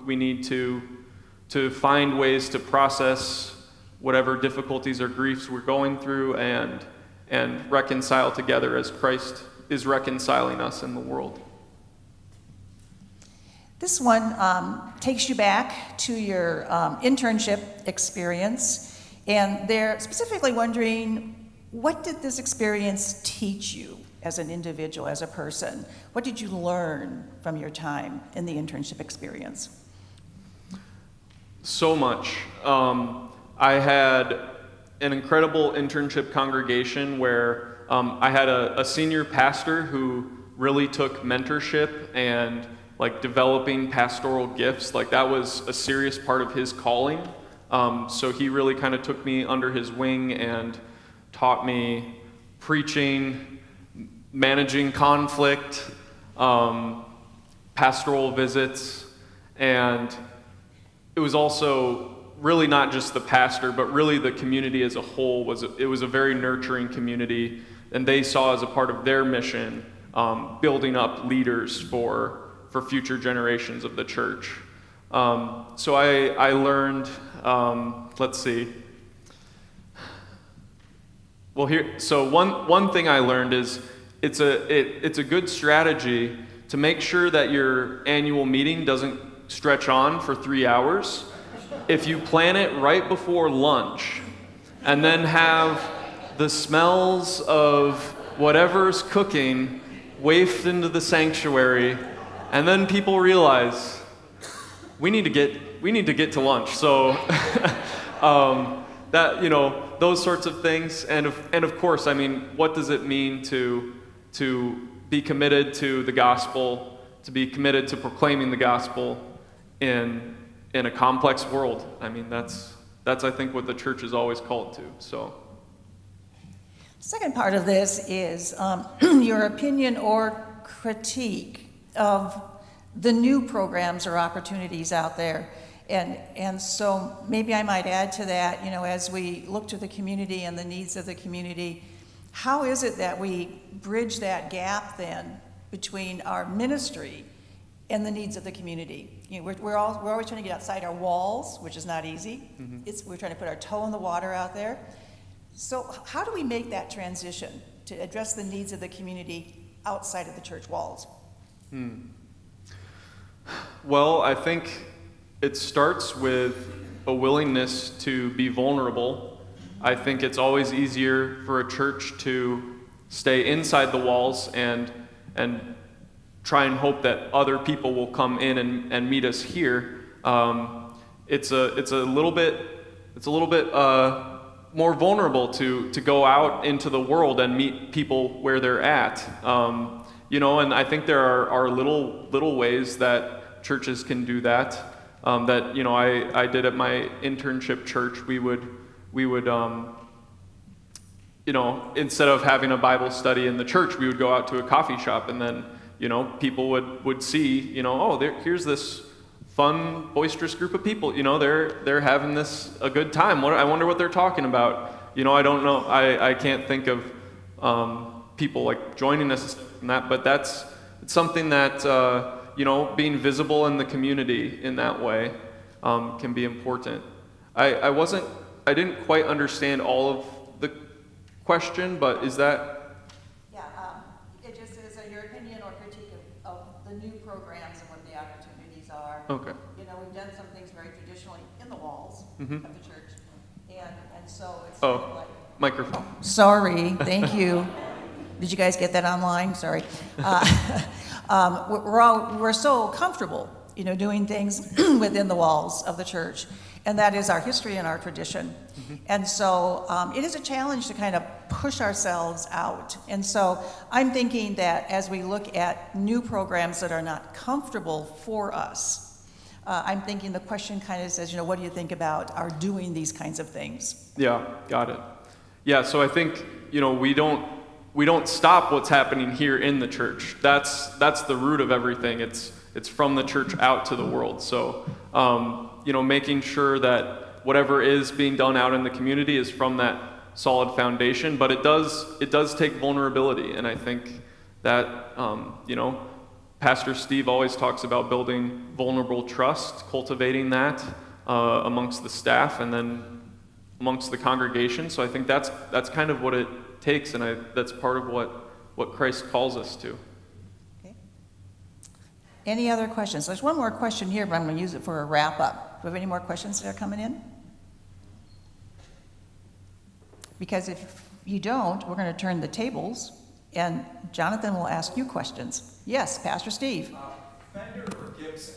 We need to find ways to process whatever difficulties or griefs we're going through and reconcile together as Christ is reconciling us in the world. This one takes you back to your internship experience, and they're specifically wondering, what did this experience teach you as an individual, as a person? What did you learn from your time in the internship experience? So much. I had an incredible internship congregation where I had a senior pastor who really took mentorship and developing pastoral gifts. That was a serious part of his calling. So he really kind of took me under his wing and taught me preaching, managing conflict, pastoral visits, and it was also really not just the pastor, but really the community as a whole. It was a very nurturing community, and they saw as a part of their mission building up leaders for future generations of the church. So I learned, let's see. Well, so one thing I learned is it's a good strategy to make sure that your annual meeting doesn't stretch on for 3 hours. If you plan it right before lunch, and then have the smells of whatever's cooking wafted into the sanctuary, and then people realize we need to get to lunch. So that, those sorts of things, and of course, I mean, what does it mean to be committed to the gospel, to be committed to proclaiming the gospel in a complex world? I mean, that's I think what the church is always called to. So. Second part of this is your opinion or critique of the new programs or opportunities out there. And so maybe I might add to that, as we look to the community and the needs of the community, how is it that we bridge that gap then between our ministry and the needs of the community? We're always trying to get outside our walls, which is not easy. Mm-hmm. We're trying to put our toe in the water out there. So how do we make that transition to address the needs of the community outside of the church walls? Well, I think it starts with a willingness to be vulnerable. I think it's always easier for a church to stay inside the walls and try and hope that other people will come in and meet us here. It's a little bit more vulnerable to go out into the world and meet people where they're at. And I think there are little ways that churches can do that. I did at my internship church. We would instead of having a Bible study in the church, we would go out to a coffee shop, and then people would see here's this fun, boisterous group of people. They're having a good time. I wonder what they're talking about. I don't know. I can't think of people like joining us in that, but it's something that being visible in the community in that way can be important. I didn't quite understand all of the question, but is that? Yeah, it just is your opinion or critique of the new programs and what the opportunities are. Okay. We've done some things very traditionally in the walls Mm-hmm. of the church, and so it's microphone. Sorry, thank you. Did you guys get that online? Sorry. We're so comfortable, doing things within the walls of the church, and that is our history and our tradition. Mm-hmm. And so it is a challenge to kind of push ourselves out. And so I'm thinking that as we look at new programs that are not comfortable for us, I'm thinking the question kind of says, what do you think about our doing these kinds of things? Yeah, got it. Yeah, so I think, we don't stop what's happening here in the church. That's the root of everything. It's from the church out to the world. So, making sure that whatever is being done out in the community is from that solid foundation. But it does take vulnerability, and I think that Pastor Steve always talks about building vulnerable trust, cultivating that amongst the staff and then amongst the congregation. So I think that's kind of what it takes, and that's part of what Christ calls us to. Okay. Any other questions? There's one more question here, but I'm going to use it for a wrap-up. Do we have any more questions that are coming in? Because if you don't, we're going to turn the tables, and Jonathan will ask you questions. Yes, Pastor Steve. Fender or Gibson?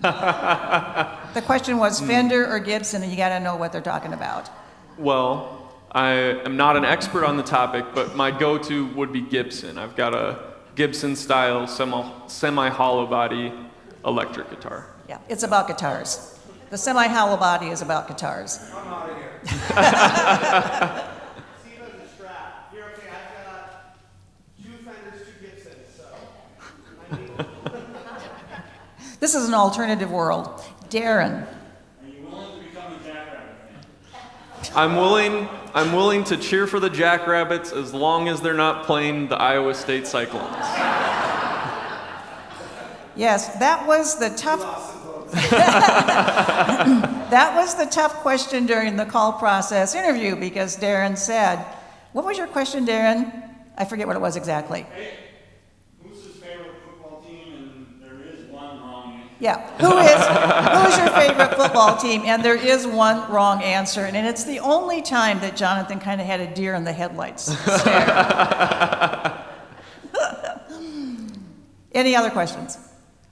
The question was Fender or Gibson, and you got to know what they're talking about. Well, I am not an expert on the topic, but my go-to would be Gibson. I've got a Gibson-style semi-hollow body electric guitar. Yeah, it's about guitars. The semi-hollow body is about guitars. I'm out of here. Steve has a strap. You're okay. I've got 2 Fenders, 2 Gibsons, so I need one. This is an alternative world. Darren. I'm willing to cheer for the Jackrabbits as long as they're not playing the Iowa State Cyclones. Yes, that was the tough. That was the tough question during the call process interview because Darren said, "What was your question, Darren?" I forget what it was exactly. Hey, who's his favorite football team? And there is one wrong answer. Yeah, who's your favorite football team? And there is one wrong answer, and it's the only time that Jonathan kind of had a deer in the headlights stare. Any other questions?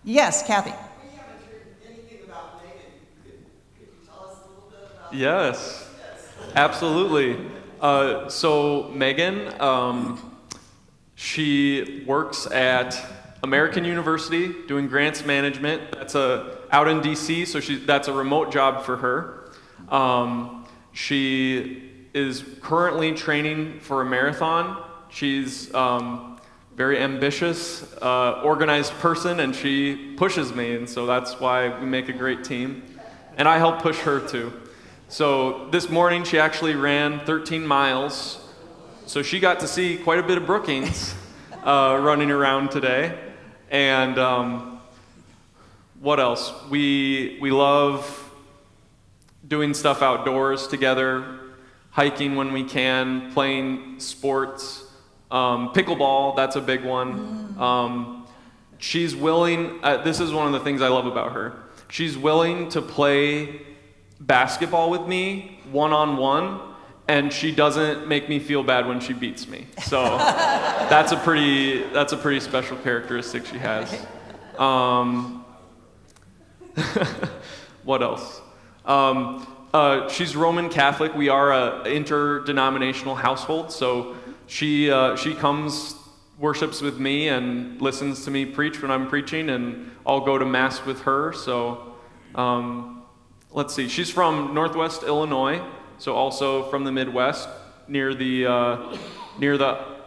Yes, Kathy. We haven't heard anything about Megan. Could you tell us a little bit about Yes, absolutely. So Megan, she works at American University doing grants management. That's out in DC, so that's a remote job for her. She is currently training for a marathon. She's very ambitious, organized person, and she pushes me, and so that's why we make a great team. And I help push her too. So this morning she actually ran 13 miles, so she got to see quite a bit of Brookings running around today. And what else? We love doing stuff outdoors together, hiking when we can, playing sports. Pickleball, that's a big one. She's willing, this is one of the things I love about her. She's willing to play basketball with me one-on-one, and she doesn't make me feel bad when she beats me. So that's a pretty special characteristic she has. What else? She's Roman Catholic. We are an interdenominational household, so she comes, worships with me, and listens to me preach when I'm preaching, and I'll go to Mass with her. So let's see. She's from Northwest Illinois, so also from the Midwest, near the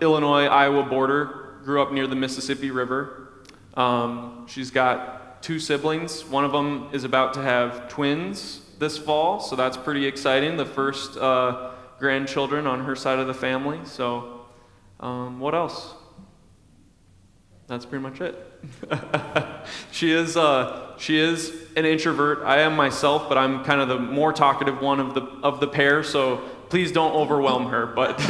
Illinois-Iowa border. Grew up near the Mississippi River. She's got 2 siblings. One of them is about to have twins this fall, so that's pretty exciting. The first grandchildren on her side of the family. So what else? That's pretty much it. She is an introvert. I am myself, but I'm kind of the more talkative one of the pair. So please don't overwhelm her. But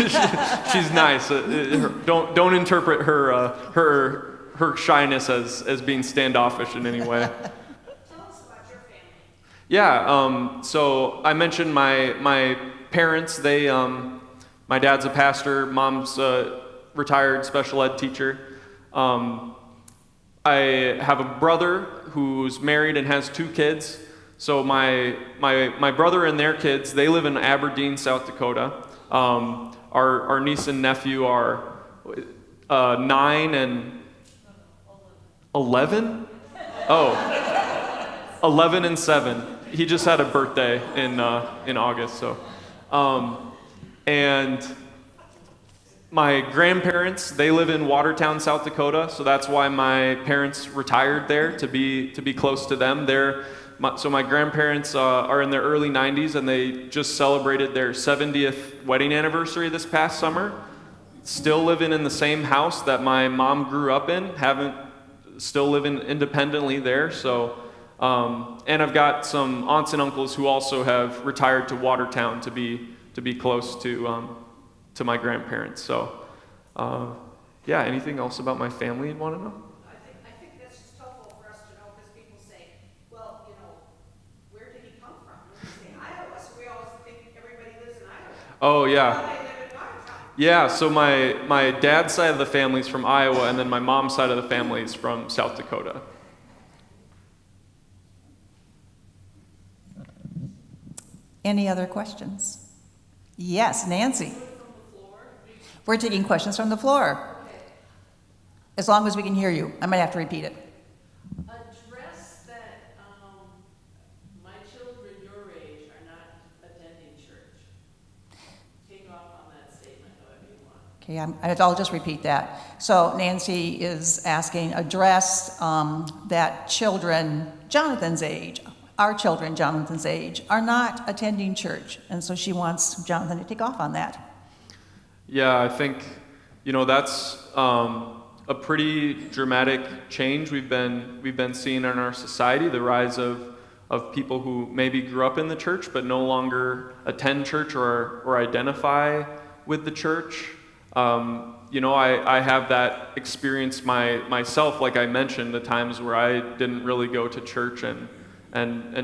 she's nice. Don't interpret her shyness as being standoffish in any way. Tell us about your family. Yeah. So I mentioned my parents. They my dad's a pastor. Mom's a retired special ed teacher. I have a brother who's married and has 2 kids. So my brother and their kids, they live in Aberdeen, South Dakota. Our niece and nephew are 9 and 11? Oh, 11 and 7. He just had a birthday in August. So, and my grandparents, they live in Watertown, South Dakota, so that's why my parents retired there, to be close to them. So my grandparents are in their early 90s, and they just celebrated their 70th wedding anniversary this past summer. Still living in the same house that my mom grew up in, still living independently there. So, and I've got some aunts and uncles who also have retired to Watertown to be close to my grandparents. So, yeah, anything else about my family you want to know? I think that's just helpful for us to know because people say, well, where did he come from? We say Iowa, so we always think everybody lives in Iowa. Oh, yeah. Well, they live in Watertown. Yeah, so my dad's side of the family is from Iowa, and then my mom's side of the family is from South Dakota. Any other questions? Yes, Nancy. We're taking questions from the floor. As long as we can hear you. I might have to repeat it. Address that my children your age are not attending church. Take off on that statement however you want. Okay, I'll just repeat that. So Nancy is asking, address that children Jonathan's age, our children, Jonathan's age, are not attending church, and so she wants Jonathan to take off on that. Yeah, I think, that's a pretty dramatic change we've been seeing in our society, the rise of people who maybe grew up in the church but no longer attend church or identify with the church. I have that experience myself, like I mentioned, the times where I didn't really go to church and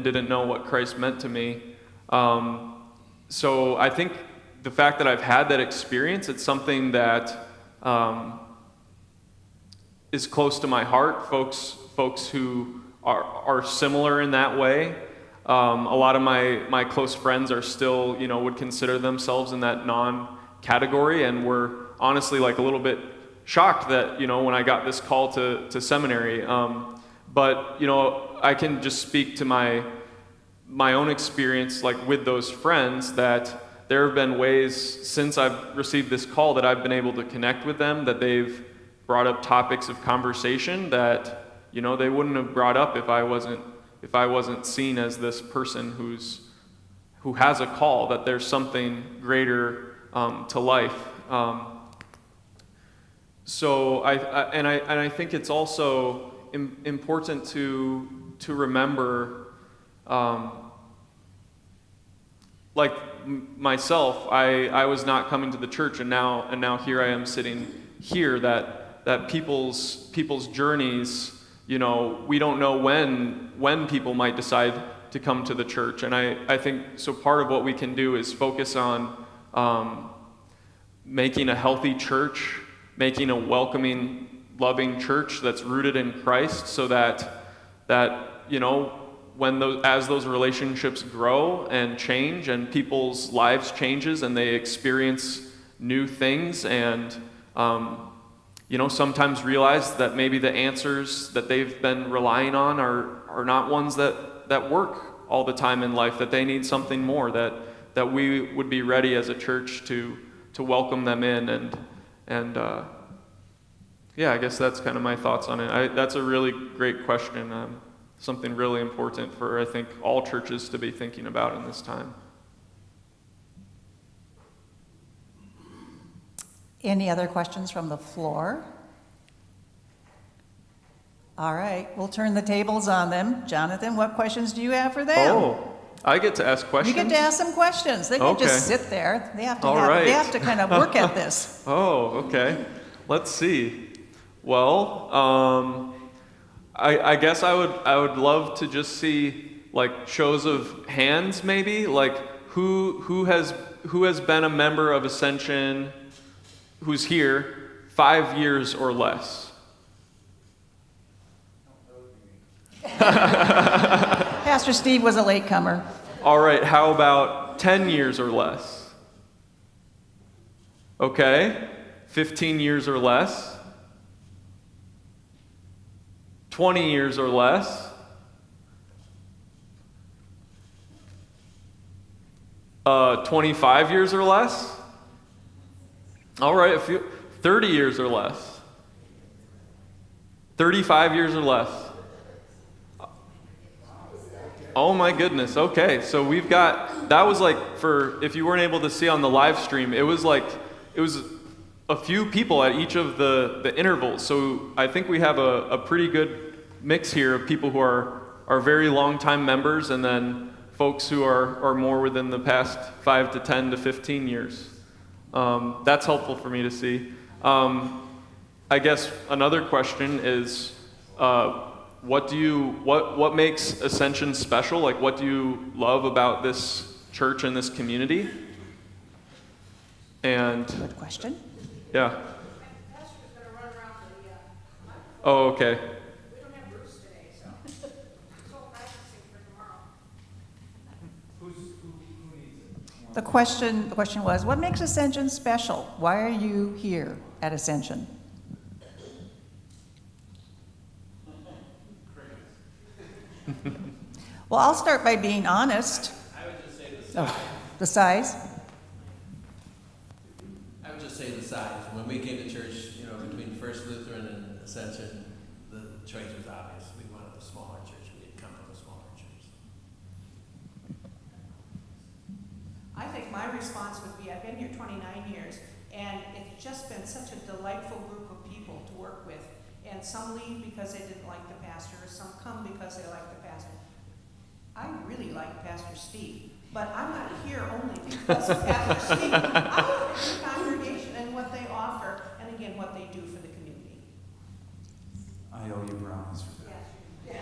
didn't know what Christ meant to me. So I think the fact that I've had that experience, it's something that is close to my heart. Folks who are similar in that way. A lot of my close friends are still, would consider themselves in that non-category, and were honestly like a little bit shocked that, when I got this call to seminary. But I can just speak to my own experience, like with those friends, that there have been ways since I've received this call that I've been able to connect with them, that they've brought up topics of conversation that they wouldn't have brought up if I wasn't seen as this person who has a call, that there's something greater to life. So I think it's also important to remember, like myself, I was not coming to the church, and now here I am sitting here. That people's journeys, we don't know when people might decide to come to the church, and I think so. Part of what we can do is focus on making a healthy church, making a welcoming, loving church that's rooted in Christ, so that as those relationships grow and change, and people's lives changes, and they experience new things, and sometimes realize that maybe the answers that they've been relying on are not ones that work all the time in life, that they need something more, that we would be ready as a church to welcome them in, and I guess that's kind of my thoughts on it. That's a really great question, something really important for, I think, all churches to be thinking about in this time. Any other questions from the floor? All right, we'll turn the tables on them. Jonathan, what questions do you have for them? Oh, I get to ask questions? You get to ask them questions. They can't just sit there. They have to kind of work at this. Oh, okay. Let's see. Well, I guess I would love to just see like shows of hands, maybe, like who has been a member of Ascension, who's here 5 years or less. Pastor Steve was a latecomer. All right, how about 10 years or less? Okay, 15 years or less? 20 years or less? 25 years or less? All right, 30 years or less? 35 years or less? Oh my goodness, okay, so we've got, that was like, for, if you weren't able to see on the live stream, it was a few people at each of the intervals, so I think we have a pretty good mix here of people who are very long-time members, and then folks who are more within the past 5 to 10 to 15 years. That's helpful for me to see. I guess another question is, what makes Ascension special? Like, what do you love about this church and this community? And Good question. yeah. Pastor's gonna run around the microphone. Oh, okay. We don't have Bruce today, so he's all practicing for tomorrow. Who needs it? The question was, what makes Ascension special? Why are you here at Ascension? Well, I'll start by being honest. I would just say the size. Oh, the size? I would just say the size. When we came to church, between First Lutheran and Ascension, the choice was obvious. We wanted a smaller church. We had come from a smaller church. response would be, I've been here 29 years, and it's just been such a delightful group of people to work with. And some leave because they didn't like the pastor, or some come because they like the pastor. I really like Pastor Steve, but I'm not here only because of Pastor Steve. I look at the congregation and what they offer, and again, what they do for the community. I owe you brownies for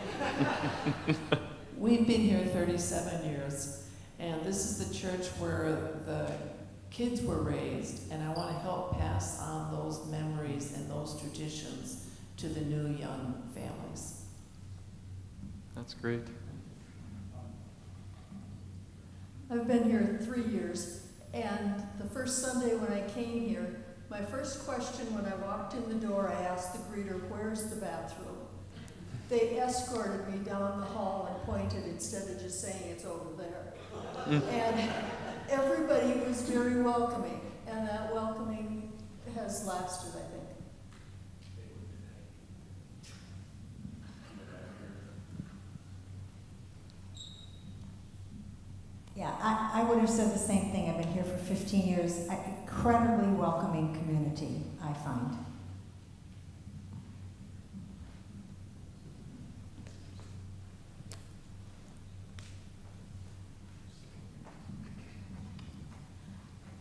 that. We've been here 37 years, and this is the church where the kids were raised, and I want to help pass on those memories and those traditions to the new young families. That's great. I've been here 3 years, and the first Sunday when I came here, my first question when I walked in the door, I asked the greeter, "Where's the bathroom?" They escorted me down the hall and pointed instead of just saying it's over there. And everybody was very welcoming, and that welcoming has lasted, I think. Yeah, I would have said the same thing. I've been here for 15 years. Incredibly welcoming community, I find.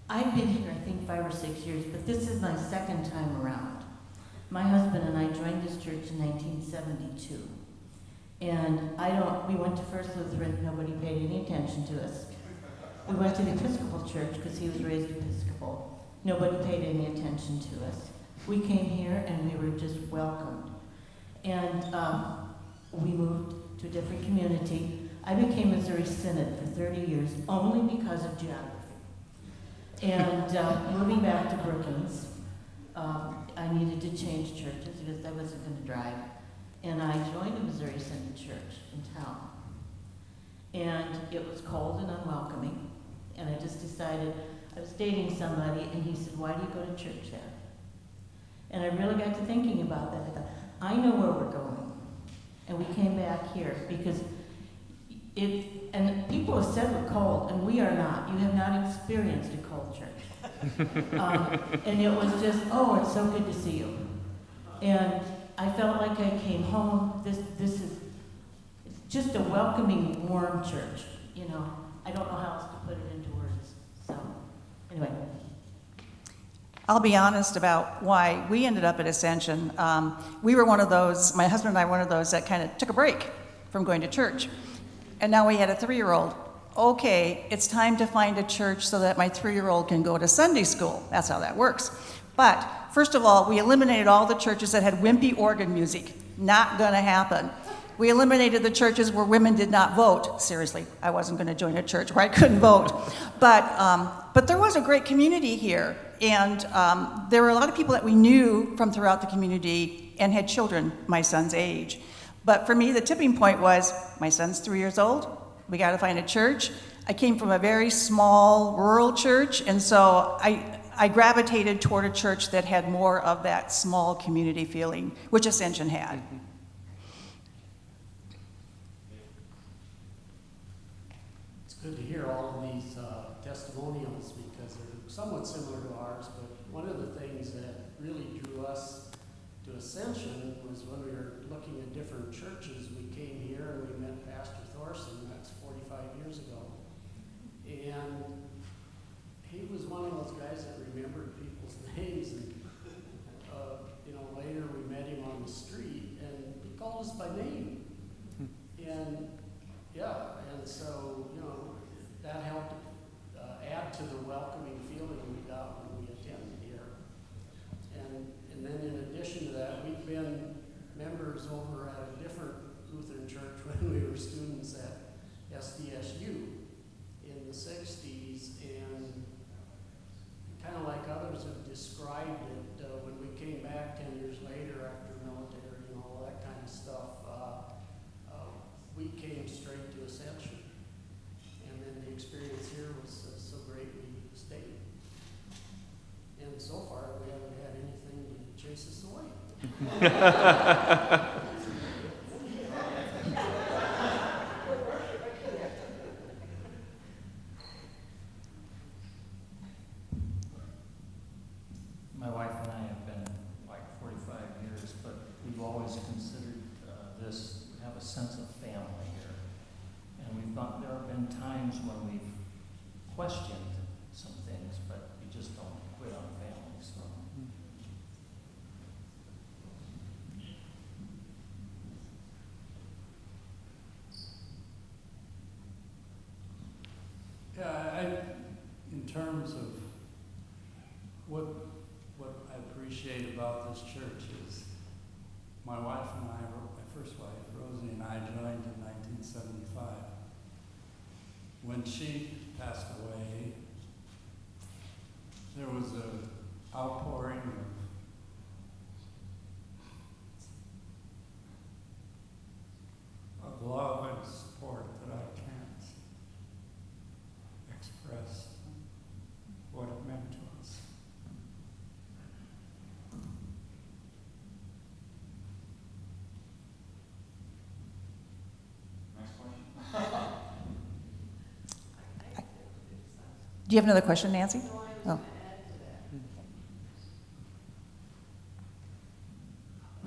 I've been here, I think, 5 or 6 years, but this is my second time around. My husband and I joined this church in 1972. And we went to First Lutheran, nobody paid any attention to us. We went to the Episcopal church because he was raised Episcopal. Nobody paid any attention to us. We came here and we were just welcomed. And we moved to a different community. I became Missouri Synod for 30 years only because of geography. And moving back to Brookings, I needed to change churches because I wasn't going to drive. And I joined a Missouri Synod church in town. And it was cold and unwelcoming. And I just decided, I was dating somebody, and he said, "Why do you go to church there?" And I really got to thinking about that. I thought, I know where we're going. And we came back here because and people have said we're cold, and we are not. You have not experienced a cold church. And it was just, oh, it's so good to see you. And I felt like I came home. This is it's just a welcoming, warm church. You know, I don't know how else to put it into words. So, anyway. I'll be honest about why we ended up at Ascension. We were one of those, my husband and I were one of those that kind of took a break from going to church. And now we had a 3-year-old. Okay, it's time to find a church so that my 3-year-old can go to Sunday school. That's how that works. But first of all, we eliminated all the churches that had wimpy organ music. Not going to happen. We eliminated the churches where women did not vote. Seriously, I wasn't going to join a church where I couldn't vote. But there was a great community here. And there were a lot of people that we knew from throughout the community and had children my son's age. But for me, the tipping point was, my son's 3 years old. We got to find a church. I came from a very small rural church, and so I gravitated toward a church that had more of that small community feeling, which Ascension had. It's good to hear all of these testimonials because they're somewhat similar to ours, but one of the things that really drew us to Ascension was when we were looking at different churches. We came here and we met Pastor Thorson, that's 45 years ago. And he was one of those guys that remembered people's names. And, later we met him on the street and he called us by name. And so, that helped add to the welcoming feeling we got when we attended here. And then in addition to that, we've been members over at a different Lutheran church when we were students at SDSU in the 60s, and kind of like others have described it, when we came back 10 years later after military and all that kind of stuff, we came straight to Ascension. And then the experience here was so great we stayed. And so far, we haven't had anything to chase us away. my wife and I have been like 45 years, but we've always considered this, we have a sense of family here. And there have been times when we've questioned some things, but we just don't quit on family, so. Yeah, in terms of what I appreciate about this church is my wife and I, my first wife, Rosie, and I joined in 1975. When she passed away, there was an outpouring of love and support that I can't express what it meant to us. Next question. Do you have another question, Nancy? Oh.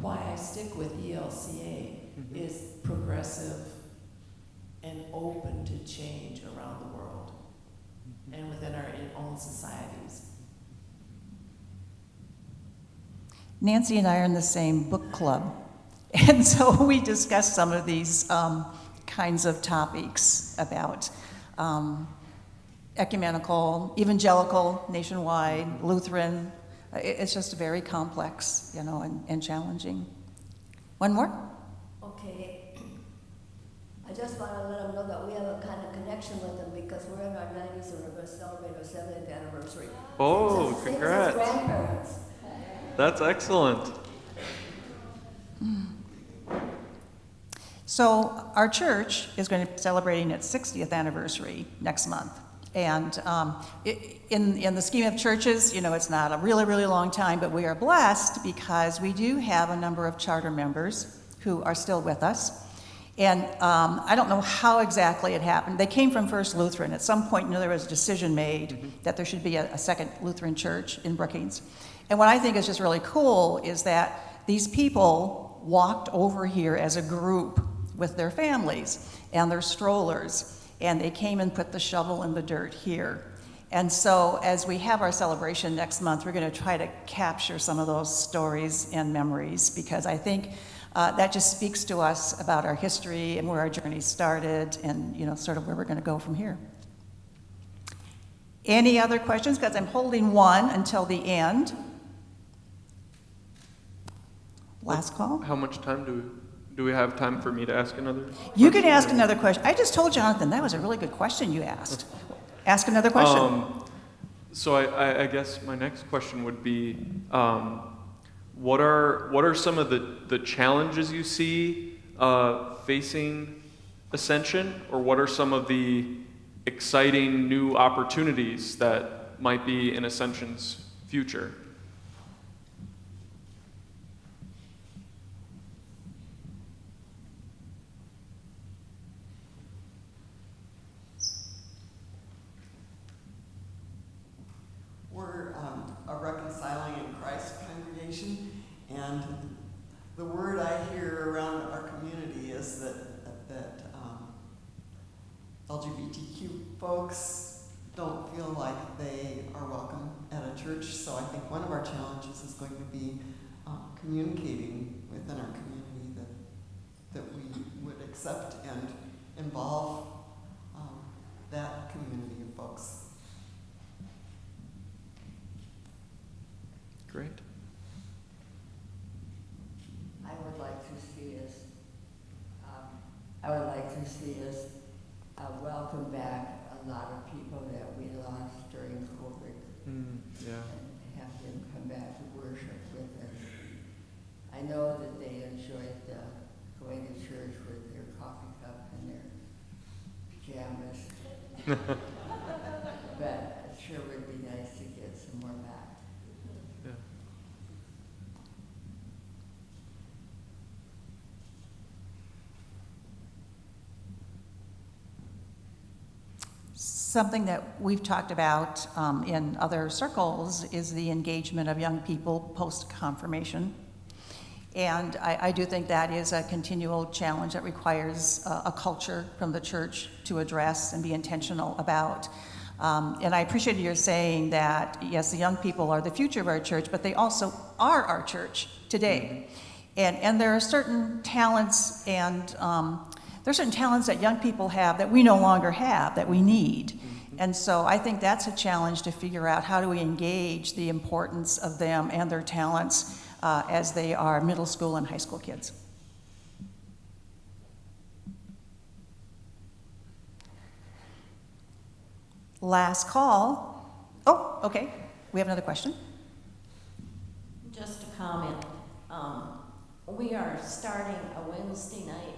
Why I stick with ELCA is progressive and open to change around the world and within our own societies. Nancy and I are in the same book club, and so we discuss some of these kinds of topics about ecumenical, evangelical, nationwide, Lutheran. It's just very complex, and challenging. One more? Okay. I just want to let them know that we have a kind of connection with them because we're in our 90s and we're going to celebrate our 70th anniversary. Oh, Same as congrats. grandparents. That's excellent. So our church is going to be celebrating its 60th anniversary next month. And in the scheme of churches, it's not a really, really long time, but we are blessed because we do have a number of charter members who are still with us. And I don't know how exactly it happened. They came from First Lutheran. At some point, there was a decision made that there should be a second Lutheran church in Brookings. And what I think is just really cool is that these people walked over here as a group with their families and their strollers. And they came and put the shovel in the dirt here. And so as we have our celebration next month, we're going to try to capture some of those stories and memories because I think that just speaks to us about our history and where our journey started and, sort of where we're going to go from here. Any other questions? Because I'm holding one until the end. Last call. How much time do we have time for me to ask another You can ask another question. I just told Jonathan that was a really good question you asked. Ask another question. So I guess my next question would be, what are some of the challenges you see facing Ascension, or what are some of the exciting new opportunities that might be in Ascension's future? We're a reconciling in Christ congregation, and the word I hear around our community is that LGBTQ folks don't feel like they are welcome at a church. So I think one of our challenges is going to be communicating within our community that we would accept and involve that community of folks. Great. I would like to see us welcome back a lot of people that we lost during COVID. Yeah. And have them come back to worship with us. I know that they enjoyed going to church with their coffee cup and their pajamas. But it sure would be nice to get some more back. Yeah. Something that we've talked about in other circles is the engagement of young people post-confirmation. And I do think that is a continual challenge that requires a culture from the church to address and be intentional about. And I appreciate your saying that, yes, the young people are the future of our church, but they also are our church today. And there are certain talents that young people have that we no longer have, that we need. And so I think that's a challenge to figure out how do we engage the importance of them and their talents as they are middle school and high school kids. Last call. Oh, okay. We have another question. Just a comment. We are starting a Wednesday night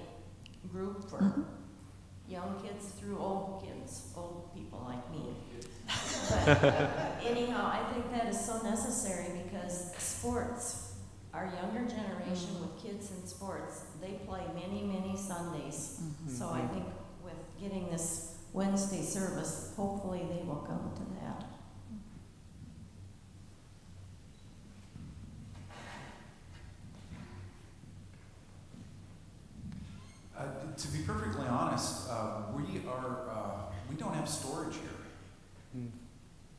group for young kids through old people like me. But anyhow, I think that is so necessary because sports, our younger generation with kids in sports, they play many, many Sundays. So I think with getting this Wednesday service, hopefully they will come to that. To be perfectly honest, we don't have storage here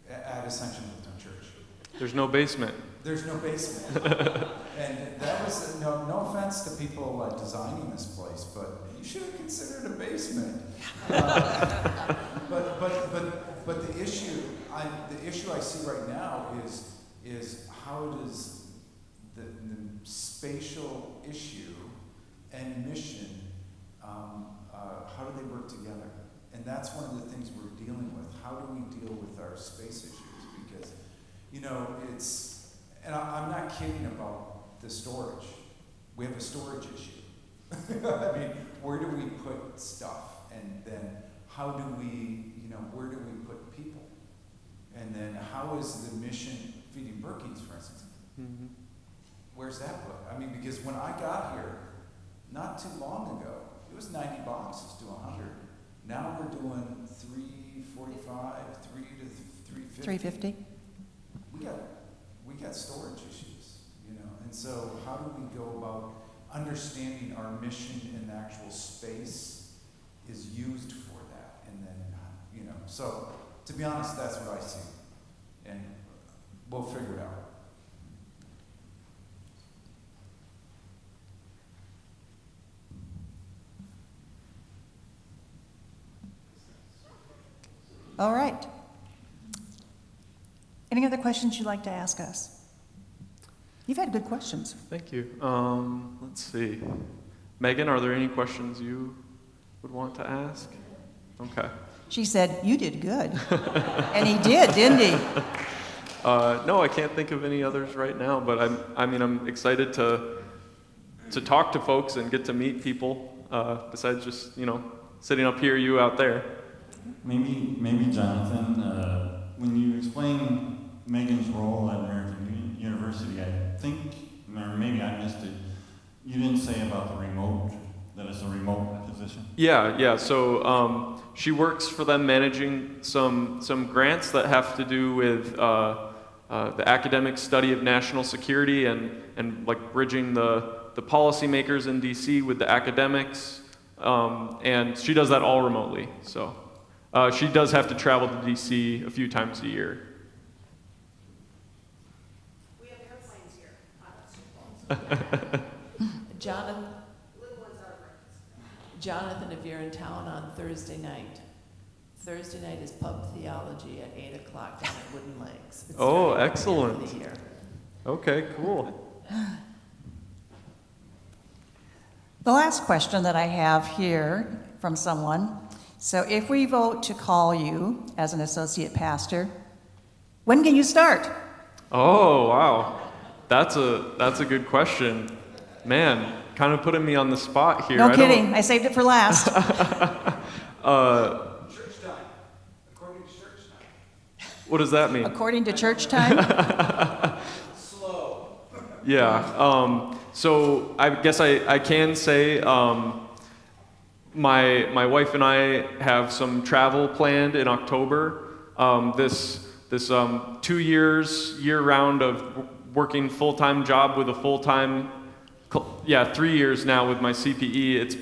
at Ascension Lutheran Church. There's no basement. There's no basement. And that was, no offense to people designing this place, but you should have considered a basement. But the issue I see right now is how does the spatial issue and mission, how do they work together? And that's one of the things we're dealing with. How do we deal with our space issues? Because, I'm not kidding about the storage. We have a storage issue. I mean, where do we put stuff? And then how do we, where do we put people? And then how is the mission feeding Berkeys, for instance? Where's that put? I mean, because when I got here, not too long ago, it was 90 boxes to 100. Now we're doing 345, 3 to 350. 350. We got storage issues, and so how do we go about understanding our mission and the actual space is used for that, and then, so to be honest, that's what I see, and we'll figure it out. All right. Any other questions you'd like to ask us? You've had good questions. Thank you. Let's see. Megan, are there any questions you would want to ask? Okay. She said, you did good. And he did, didn't he? No, I can't think of any others right now, but I'm excited to talk to folks and get to meet people, besides just, sitting up here, you out there. Maybe Jonathan, when you explain Megan's role at American University, I think, or maybe I missed it, you didn't say about the remote, that it's a remote position? Yeah. So she works for them managing some grants that have to do with the academic study of national security and like bridging the policymakers in DC with the academics. And she does that all remotely. So she does have to travel to DC a few times a year. We have airplanes here. Jonathan, if you're in town on Thursday night is pub theology at 8 o'clock down at Wooden Legs. It's Excellent. the year. Okay, cool. The last question that I have here from someone. So if we vote to call you as an associate pastor, when can you start? Oh, wow. That's a good question. Man, kind of putting me on the spot here. No kidding. I saved it for last. Church time. According to church time. What does that mean? According to church time? Slow. Yeah. So I guess I can say my wife and I have some travel planned in October. This 2 years, year-round of working full-time job with a full-time, 3 years now with my CPE. It's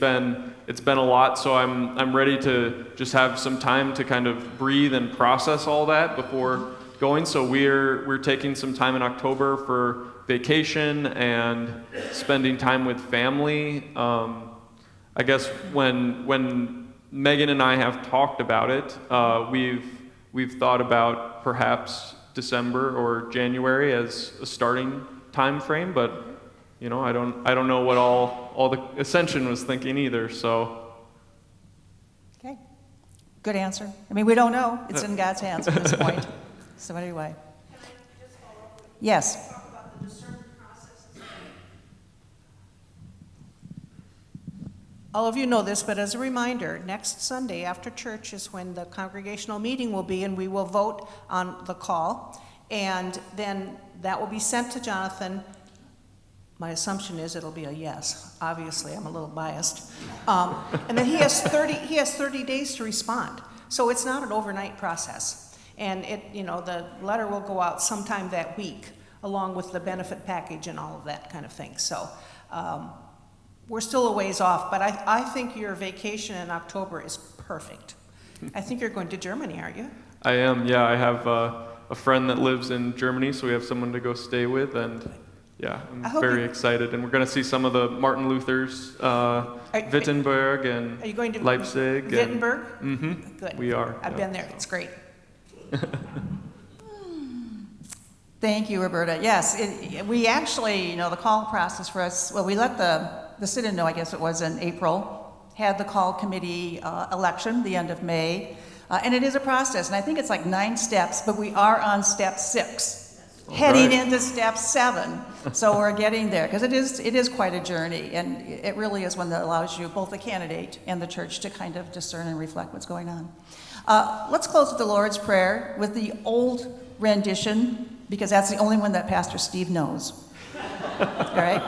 been a lot, so I'm ready to just have some time to kind of breathe and process all that before going. So we're taking some time in October for vacation and spending time with family. I guess when Megan and I have talked about it, we've thought about perhaps December or January as a starting time frame, but you know, I don't know what all the Ascension was thinking either. So. Okay, good answer. I mean, we don't know. It's in God's hands at this point. So anyway. Can I just follow up with you? Yes. Talk about the discernment process. All of you know this, but as a reminder, next Sunday after church is when the congregational meeting will be, and we will vote on the call, and then that will be sent to Jonathan. My assumption is it'll be a yes. Obviously, I'm a little biased. And then he has 30 days to respond. So it's not an overnight process. And the letter will go out sometime that week, along with the benefit package and all of that kind of thing. So we're still a ways off, but I think your vacation in October is perfect. I think you're going to Germany, aren't you? I am, yeah. I have a friend that lives in Germany, so we have someone to go stay with, and yeah, I'm very excited. And we're going to see some of the Martin Luther's, Wittenberg and are you going to Leipzig. Wittenberg? Mm-hmm. Good. We are. I've been there. It's great. Thank you, Roberta. Yes, we actually, the call process for us, well, we let the synod know, I guess it was in April, had the call committee election, the end of May, and it is a process, and I think it's like 9 steps, but we are on step 6. Heading into step 7, so we're getting there, because it is quite a journey, and it really is one that allows you, both the candidate and the church, to kind of discern and reflect what's going on. Let's close with the Lord's Prayer with the old rendition, because that's the only one that Pastor Steve knows. All right?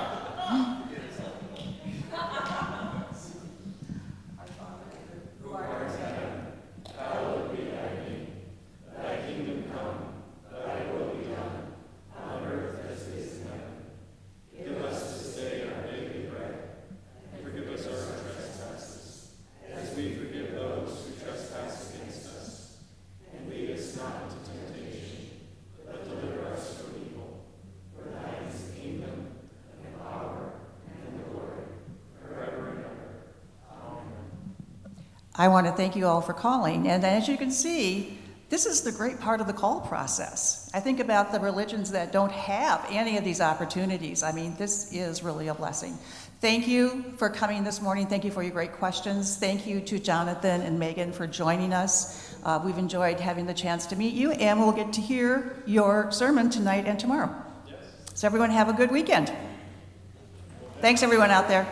I want to thank you all for calling, and as you can see, this is the great part of the call process. I think about the religions that don't have any of these opportunities. I mean, this is really a blessing. Thank you for coming this morning. Thank you for your great questions. Thank you to Jonathan and Megan for joining us. We've enjoyed having the chance to meet you, and we'll get to hear your sermon tonight and tomorrow. Yes. So everyone have a good weekend. Thanks everyone out there.